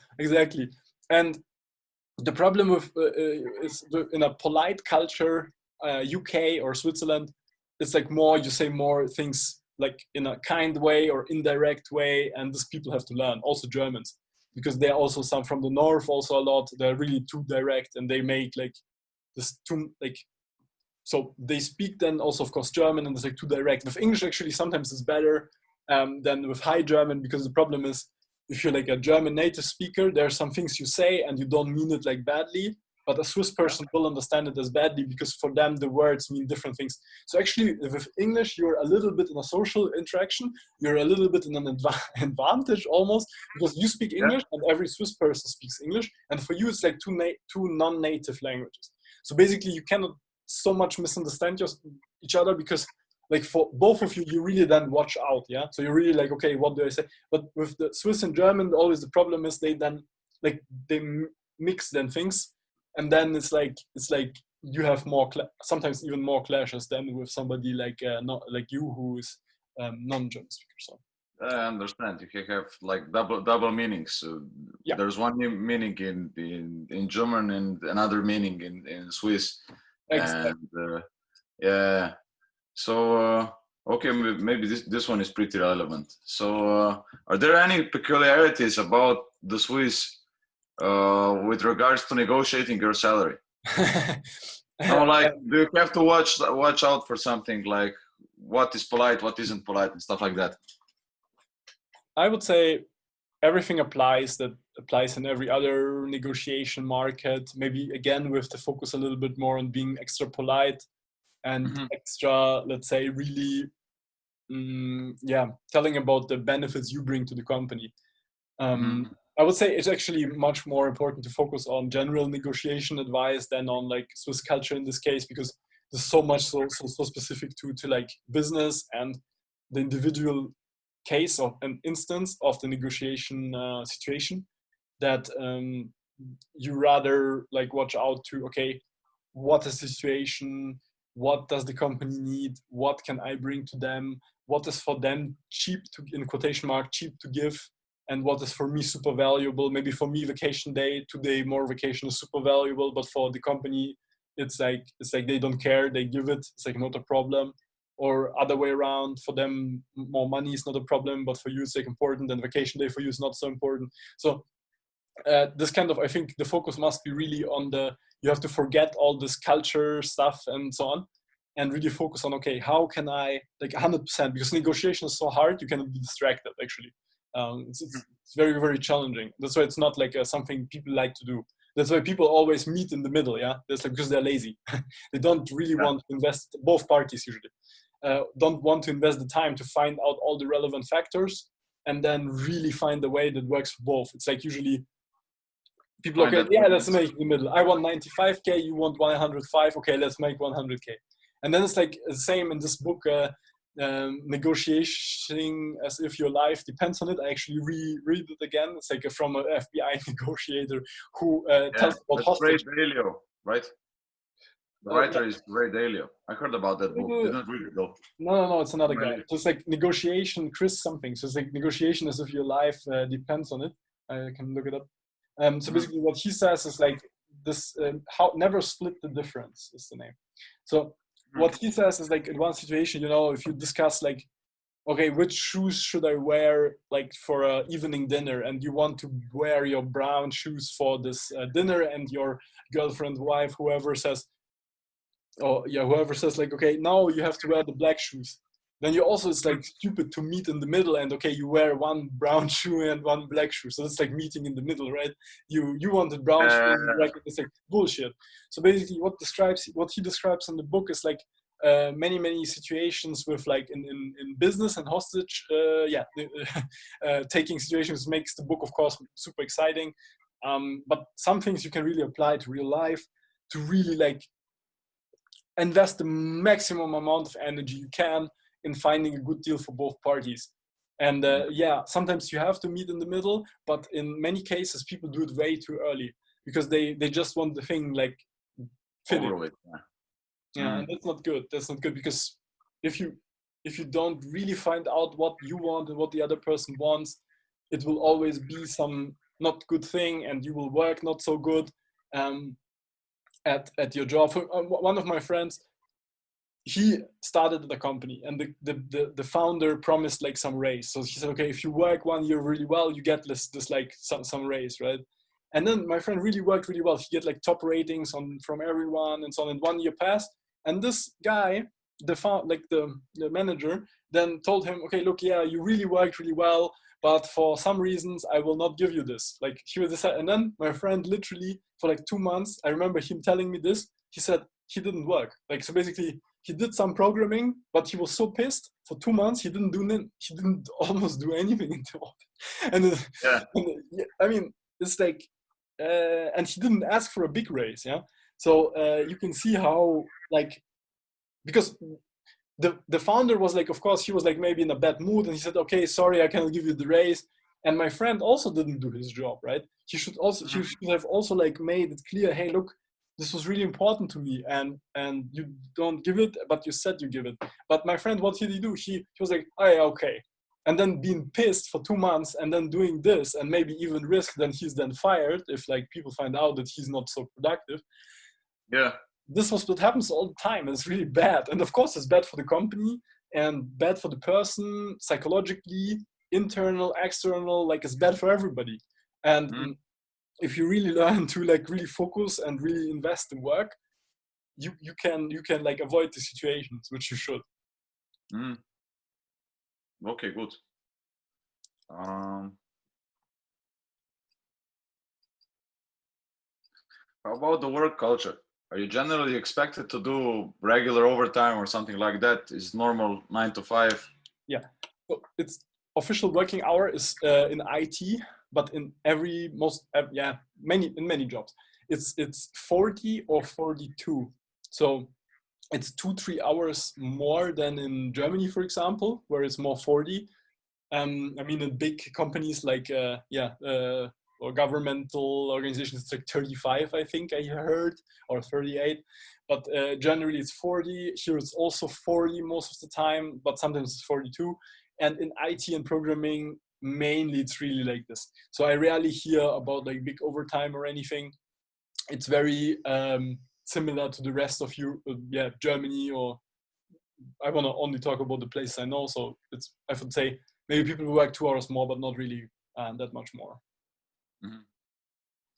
Speaker 1: And the problem with is in a polite culture, UK or Switzerland, it's like more, you say more things like in a kind way or indirect way, and these people have to learn. Also Germans, because they're also some from the north, also a lot. They're really too direct, and they make like this too like. So they speak then also, of course, German, and it's like too direct. With English, actually, sometimes it's better than with High German, because the problem is, if you're like a German native speaker, there are some things you say and you don't mean it like badly, but a Swiss person will understand it as badly, because for them the words mean different things. So actually with English, you're a little bit in a social interaction, you're a little bit in an advantage almost, because you speak English and every Swiss person speaks English, and for you it's like two non-native languages. So basically you cannot so much misunderstand each other, because like for both of you, you really then watch out, yeah? So you're really like, okay, what do I say? But with the Swiss and German, always the problem is they then, like, they mix then things. And then it's like you have more, sometimes even more clashes than with somebody like, not like you, who is non-German speaker, so.
Speaker 2: I understand. You can have like double meanings. So
Speaker 1: Yeah.
Speaker 2: There's one meaning in German and another meaning in Swiss.
Speaker 1: Exactly.
Speaker 2: And yeah. So okay, maybe this one is pretty relevant. So are there any peculiarities about the Swiss with regards to negotiating your salary? No, like, do you have to watch out for something like what is polite, what isn't polite, and stuff like that?
Speaker 1: I would say everything applies in every other negotiation market. Maybe again with the focus a little bit more on being extra polite and extra, let's say, really, telling about the benefits you bring to the company. I would say it's actually much more important to focus on general negotiation advice than on like Swiss culture in this case, because there's so much so specific to like business and the individual case of an instance of the negotiation situation, that you rather like watch out to, okay, what is the situation, what does the company need, what can I bring to them, what is for them cheap to, in quotation mark, cheap to give, and what is for me super valuable. Maybe for me vacation day, 2 day more vacation is super valuable, but for the company it's like they don't care, they give it, it's like not a problem. Or other way around, for them more money is not a problem, but for you it's like important, and vacation day for you is not so important. So this kind of, I think the focus must be really on you have to forget all this culture stuff and so on, and really focus on, okay, how can I, like 100%, because negotiation is so hard, you cannot be distracted actually. It's very, very challenging. That's why it's not like something people like to do. That's why people always meet in the middle, yeah? That's like because they're lazy. They don't really want to invest, both parties usually. don't want to invest the time to find out all the relevant factors and then really find a way that works for both. It's like usually people, okay, yeah, let's make the middle. I want 95K, you want 105, okay, let's make 100K. And then it's like the same in this book, Negotiating as if your life depends on it. I actually reread it again. It's like from an FBI negotiator who tells about hostage.
Speaker 2: Ray Dalio, right? The writer is Ray Dalio. I heard about that book. Didn't read it though.
Speaker 1: No, it's another guy. So it's like negotiation, Chris something. So it's like negotiation as if your life depends on it. I can look it up. So basically what he says is like this, how never split the difference is the name. So what he says is like in one situation, if you discuss like, okay, which shoes should I wear like for a evening dinner, and you want to wear your brown shoes for this dinner, and your girlfriend, wife, whoever says like, okay, now you have to wear the black shoes. Then you also, it's like stupid to meet in the middle and okay, you wear one brown shoe and one black shoe. So it's like meeting in the middle, right? You wanted brown shoe and black, it's like bullshit. So basically what he describes in the book is like many situations with like in business and hostage, taking situations makes the book, of course, super exciting. But some things you can really apply to real life to really like invest the maximum amount of energy you can in finding a good deal for both parties. And sometimes you have to meet in the middle, but in many cases people do it way too early because they just want the thing like finished. And that's not good. That's not good, because if you don't really find out what you want and what the other person wants, it will always be some not good thing, and you will work not so good at your job. One of my friends, he started the company, and the founder promised like some raise. So he said, okay, if you work 1 year really well, you get this like some raise, right? And then my friend really worked really well. He get like top ratings from everyone and so on. And 1 year passed, and this guy, the manager, then told him, okay, look, yeah, you really worked really well, but for some reasons I will not give you this. Like he was decided. And then my friend literally for like 2 months, I remember him telling me this. He said he didn't work. Like, so basically he did some programming, but he was so pissed for 2 months he didn't almost do anything in the office. And I mean, it's like, and he didn't ask for a big raise. Yeah. So you can see how, like, because the founder was like, of course, he was like maybe in a bad mood, and he said, okay, sorry, I cannot give you the raise. And my friend also didn't do his job, right? He should have also like made it clear, hey, look, this was really important to me, and you don't give it, but you said you give it. But my friend, what did he do? He was like, oh yeah, okay. And then being pissed for 2 months and then doing this and maybe even risk then he's then fired if like people find out that he's not so productive.
Speaker 2: Yeah.
Speaker 1: This was what happens all the time. It's really bad. And of course it's bad for the company and bad for the person psychologically, internal, external, like it's bad for everybody. And if you really learn to like really focus and really invest in work, you can like avoid the situations, which you should.
Speaker 2: Okay, good. How about the work culture? Are you generally expected to do regular overtime or something like that? Is normal 9 to 5?
Speaker 1: Yeah, so it's official working hour is in IT, but in many jobs it's 40 or 42. So it's 2-3 hours more than in Germany, for example, where it's more 40. I mean, in big companies like or governmental organizations, it's like 35, I think I heard, or 38. But generally it's 40. Here it's also 40 most of the time, but sometimes it's 42. And in IT and programming, mainly it's really like this. So I rarely hear about like big overtime or anything. It's very similar to the rest of Europe, Germany, or I want to only talk about the places I know. So it's, I would say, maybe people work 2 hours more, but not really that much more.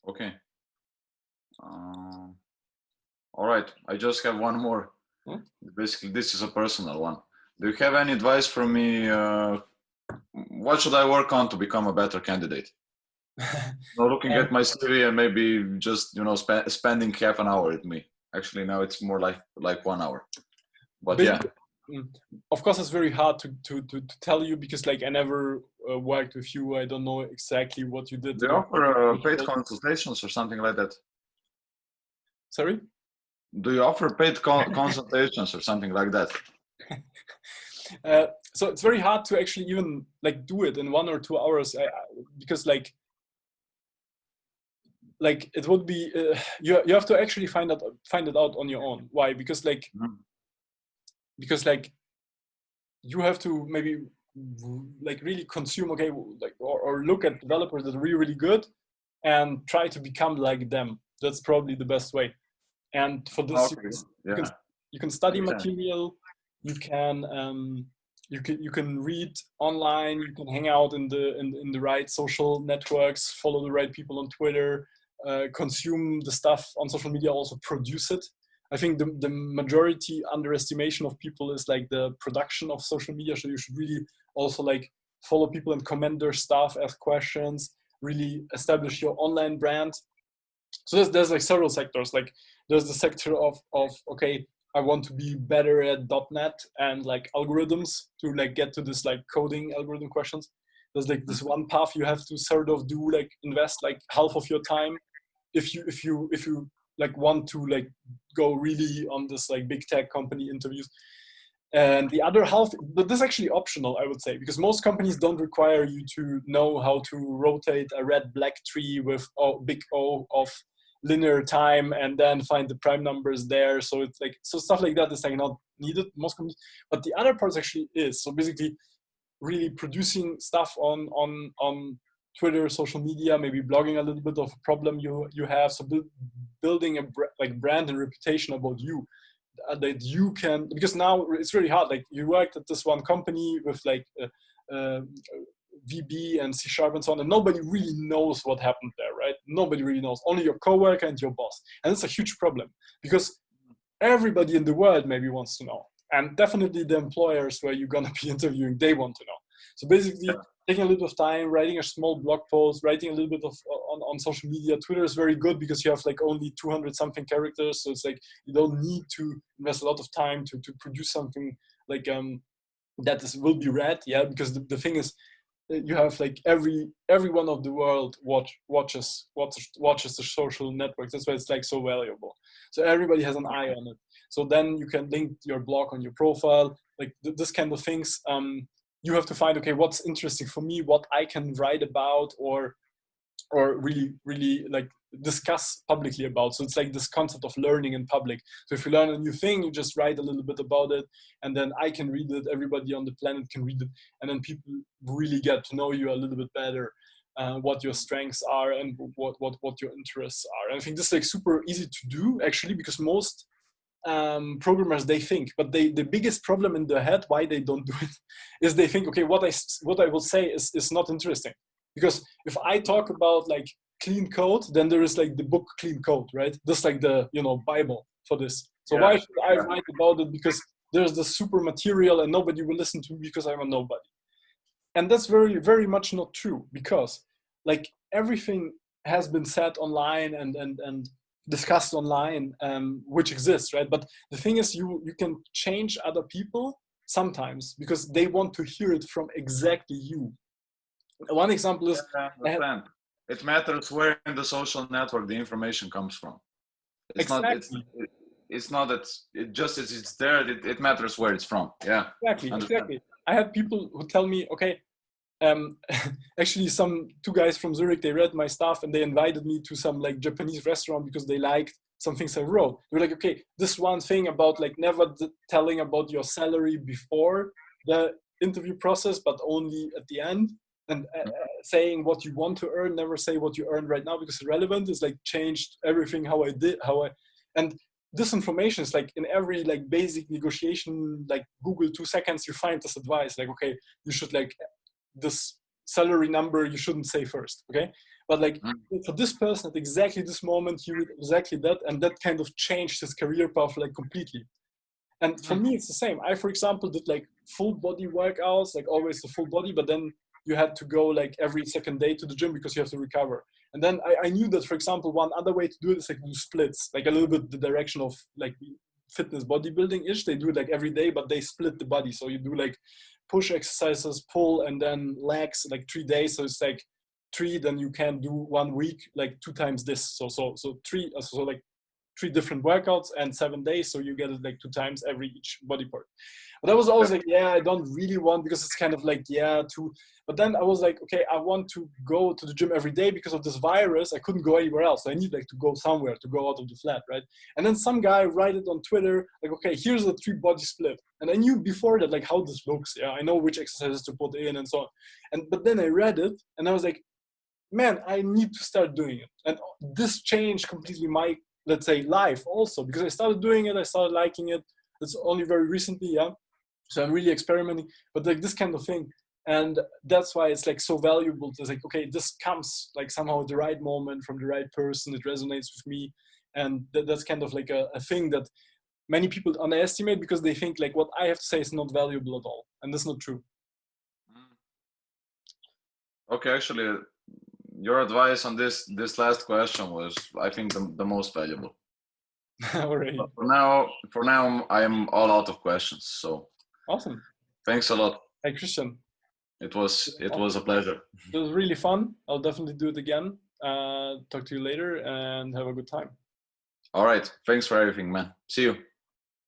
Speaker 2: Okay. All right. I just have one more. Basically, this is a personal one. Do you have any advice for me? What should I work on to become a better candidate? Looking at my CV and maybe just spending half an hour with me. Actually, now it's more like 1 hour. But
Speaker 1: mm, of course, it's very hard to tell you because like I never worked with you. I don't know exactly what you did.
Speaker 2: They offer paid consultations or something like that.
Speaker 1: Sorry?
Speaker 2: Do you offer paid consultations or something like that?
Speaker 1: So it's very hard to actually even like do it in 1 or 2 hours because like it would be you have to actually find it out on your own. Why? Because like you have to maybe like really consume, okay, like or look at developers that are really, really good and try to become like them. That's probably the best way. And for this, you can study material, you can you can read online, you can hang out in the right social networks, follow the right people on Twitter, consume the stuff on social media, also produce it. I think the majority underestimation of people is like the production of social media. So you should really also like follow people and comment their stuff, ask questions, really establish your online brand. So there's like several sectors. Like there's the sector of okay, I want to be better at .NET and like algorithms to like get to this like coding algorithm questions. There's like this one path you have to sort of do, like invest like half of your time if you like want to like go really on this like big tech company interviews. And the other half, but this is actually optional, I would say, because most companies don't require you to know how to rotate a red black tree with big O of linear time and then find the prime numbers there. So it's like, so stuff like that is like not needed most companies. But the other part actually is, so basically really producing stuff on Twitter, social media, maybe blogging a little bit of a problem you have. So building a brand and reputation about you. That you can, because now it's really hard. Like you worked at this one company with like VB and C# and so on, and nobody really knows what happened there, right? Nobody really knows. Only your coworker and your boss, and it's a huge problem because everybody in the world maybe wants to know, and definitely the employers where you're gonna be interviewing, they want to know. So basically, taking a little bit of time, writing a small blog post, writing a little bit of on social media. Twitter is very good because you have like only 200 something characters. So it's like, you don't need to invest a lot of time to produce something like that will be read. Yeah, because the thing is, you have like everyone of the world watches the social networks. That's why it's like so valuable. So everybody has an eye on it. So then you can link your blog on your profile, like this kind of things. You have to find, okay, what's interesting for me, what I can write about or really, really like discuss publicly about. So it's like this concept of learning in public. So if you learn a new thing, you just write a little bit about it, and then I can read it, everybody on the planet can read it, and then people really get to know you a little bit better, what your strengths are and what your interests are. And I think this is like super easy to do actually, because most programmers, they think, but the biggest problem in their head why they don't do it is they think, okay, what I will say is not interesting, because if I talk about like clean code, then there is like the book Clean Code, right? That's like the Bible for this. So why should I write about it? Because there's the super material and nobody will listen to me because I'm a nobody. And that's very, very much not true, because like everything has been said online and discussed online, which exists, right? But the thing is, you can change other people sometimes because they want to hear it from exactly you. One example is,
Speaker 2: it matters where in the social network the information comes from. It's not that it just as it's there, it matters where it's from. Yeah,
Speaker 1: exactly. I had people who tell me, okay, actually two guys from Zurich, they read my stuff and they invited me to some like Japanese restaurant because they liked some things I wrote. They were like, okay, this one thing about like never telling about your salary before the interview process, but only at the end, and saying what you want to earn, never say what you earn right now because it's relevant, is like changed everything and this information is like in every like basic negotiation, like Google 2 seconds, you find this advice, like, okay, you should like this salary number you shouldn't say first, okay? But like for this person at exactly this moment, he read exactly that, and that kind of changed his career path like completely. And for me, it's the same. I, for example, did like full body workouts, like always the full body, but then you had to go like every second day to the gym because you have to recover. And then I knew that, for example, one other way to do it is like do splits, like a little bit the direction of like fitness bodybuilding-ish. They do it like every day, but they split the body. So you do like push exercises, pull, and then legs like 3 days. So it's like 3, then you can do 1 week, like 2 times this. So 3, so like 3 different workouts and 7 days. So you get it like 2 times every each body part. But I was always like, yeah, I don't really want, because it's kind of like, yeah, too. But then I was like, okay, I want to go to the gym every day because of this virus. I couldn't go anywhere else. I need like to go somewhere, to go out of the flat, right? And then some guy write it on Twitter, like, okay, here's the 3 body split. And I knew before that, like, how this looks. Yeah, I know which exercises to put in and so on. But then I read it and I was like, man, I need to start doing it. And this changed completely my, let's say, life also, because I started doing it. I started liking it. It's only very recently, yeah. So I'm really experimenting, but like this kind of thing. And that's why it's like so valuable to like, okay, this comes like somehow at the right moment from the right person. It resonates with me. And that's kind of like a thing that many people underestimate, because they think like what I have to say is not valuable at all. And that's not true.
Speaker 2: Okay, actually, your advice on this last question was, I think, the most valuable.
Speaker 1: All right.
Speaker 2: For now, I am all out of questions. So
Speaker 1: awesome.
Speaker 2: Thanks a lot.
Speaker 1: Hey, Kristijan.
Speaker 2: It was a pleasure.
Speaker 1: It was really fun. I'll definitely do it again. Talk to you later and have a good time.
Speaker 2: All right. Thanks for everything, man. See you.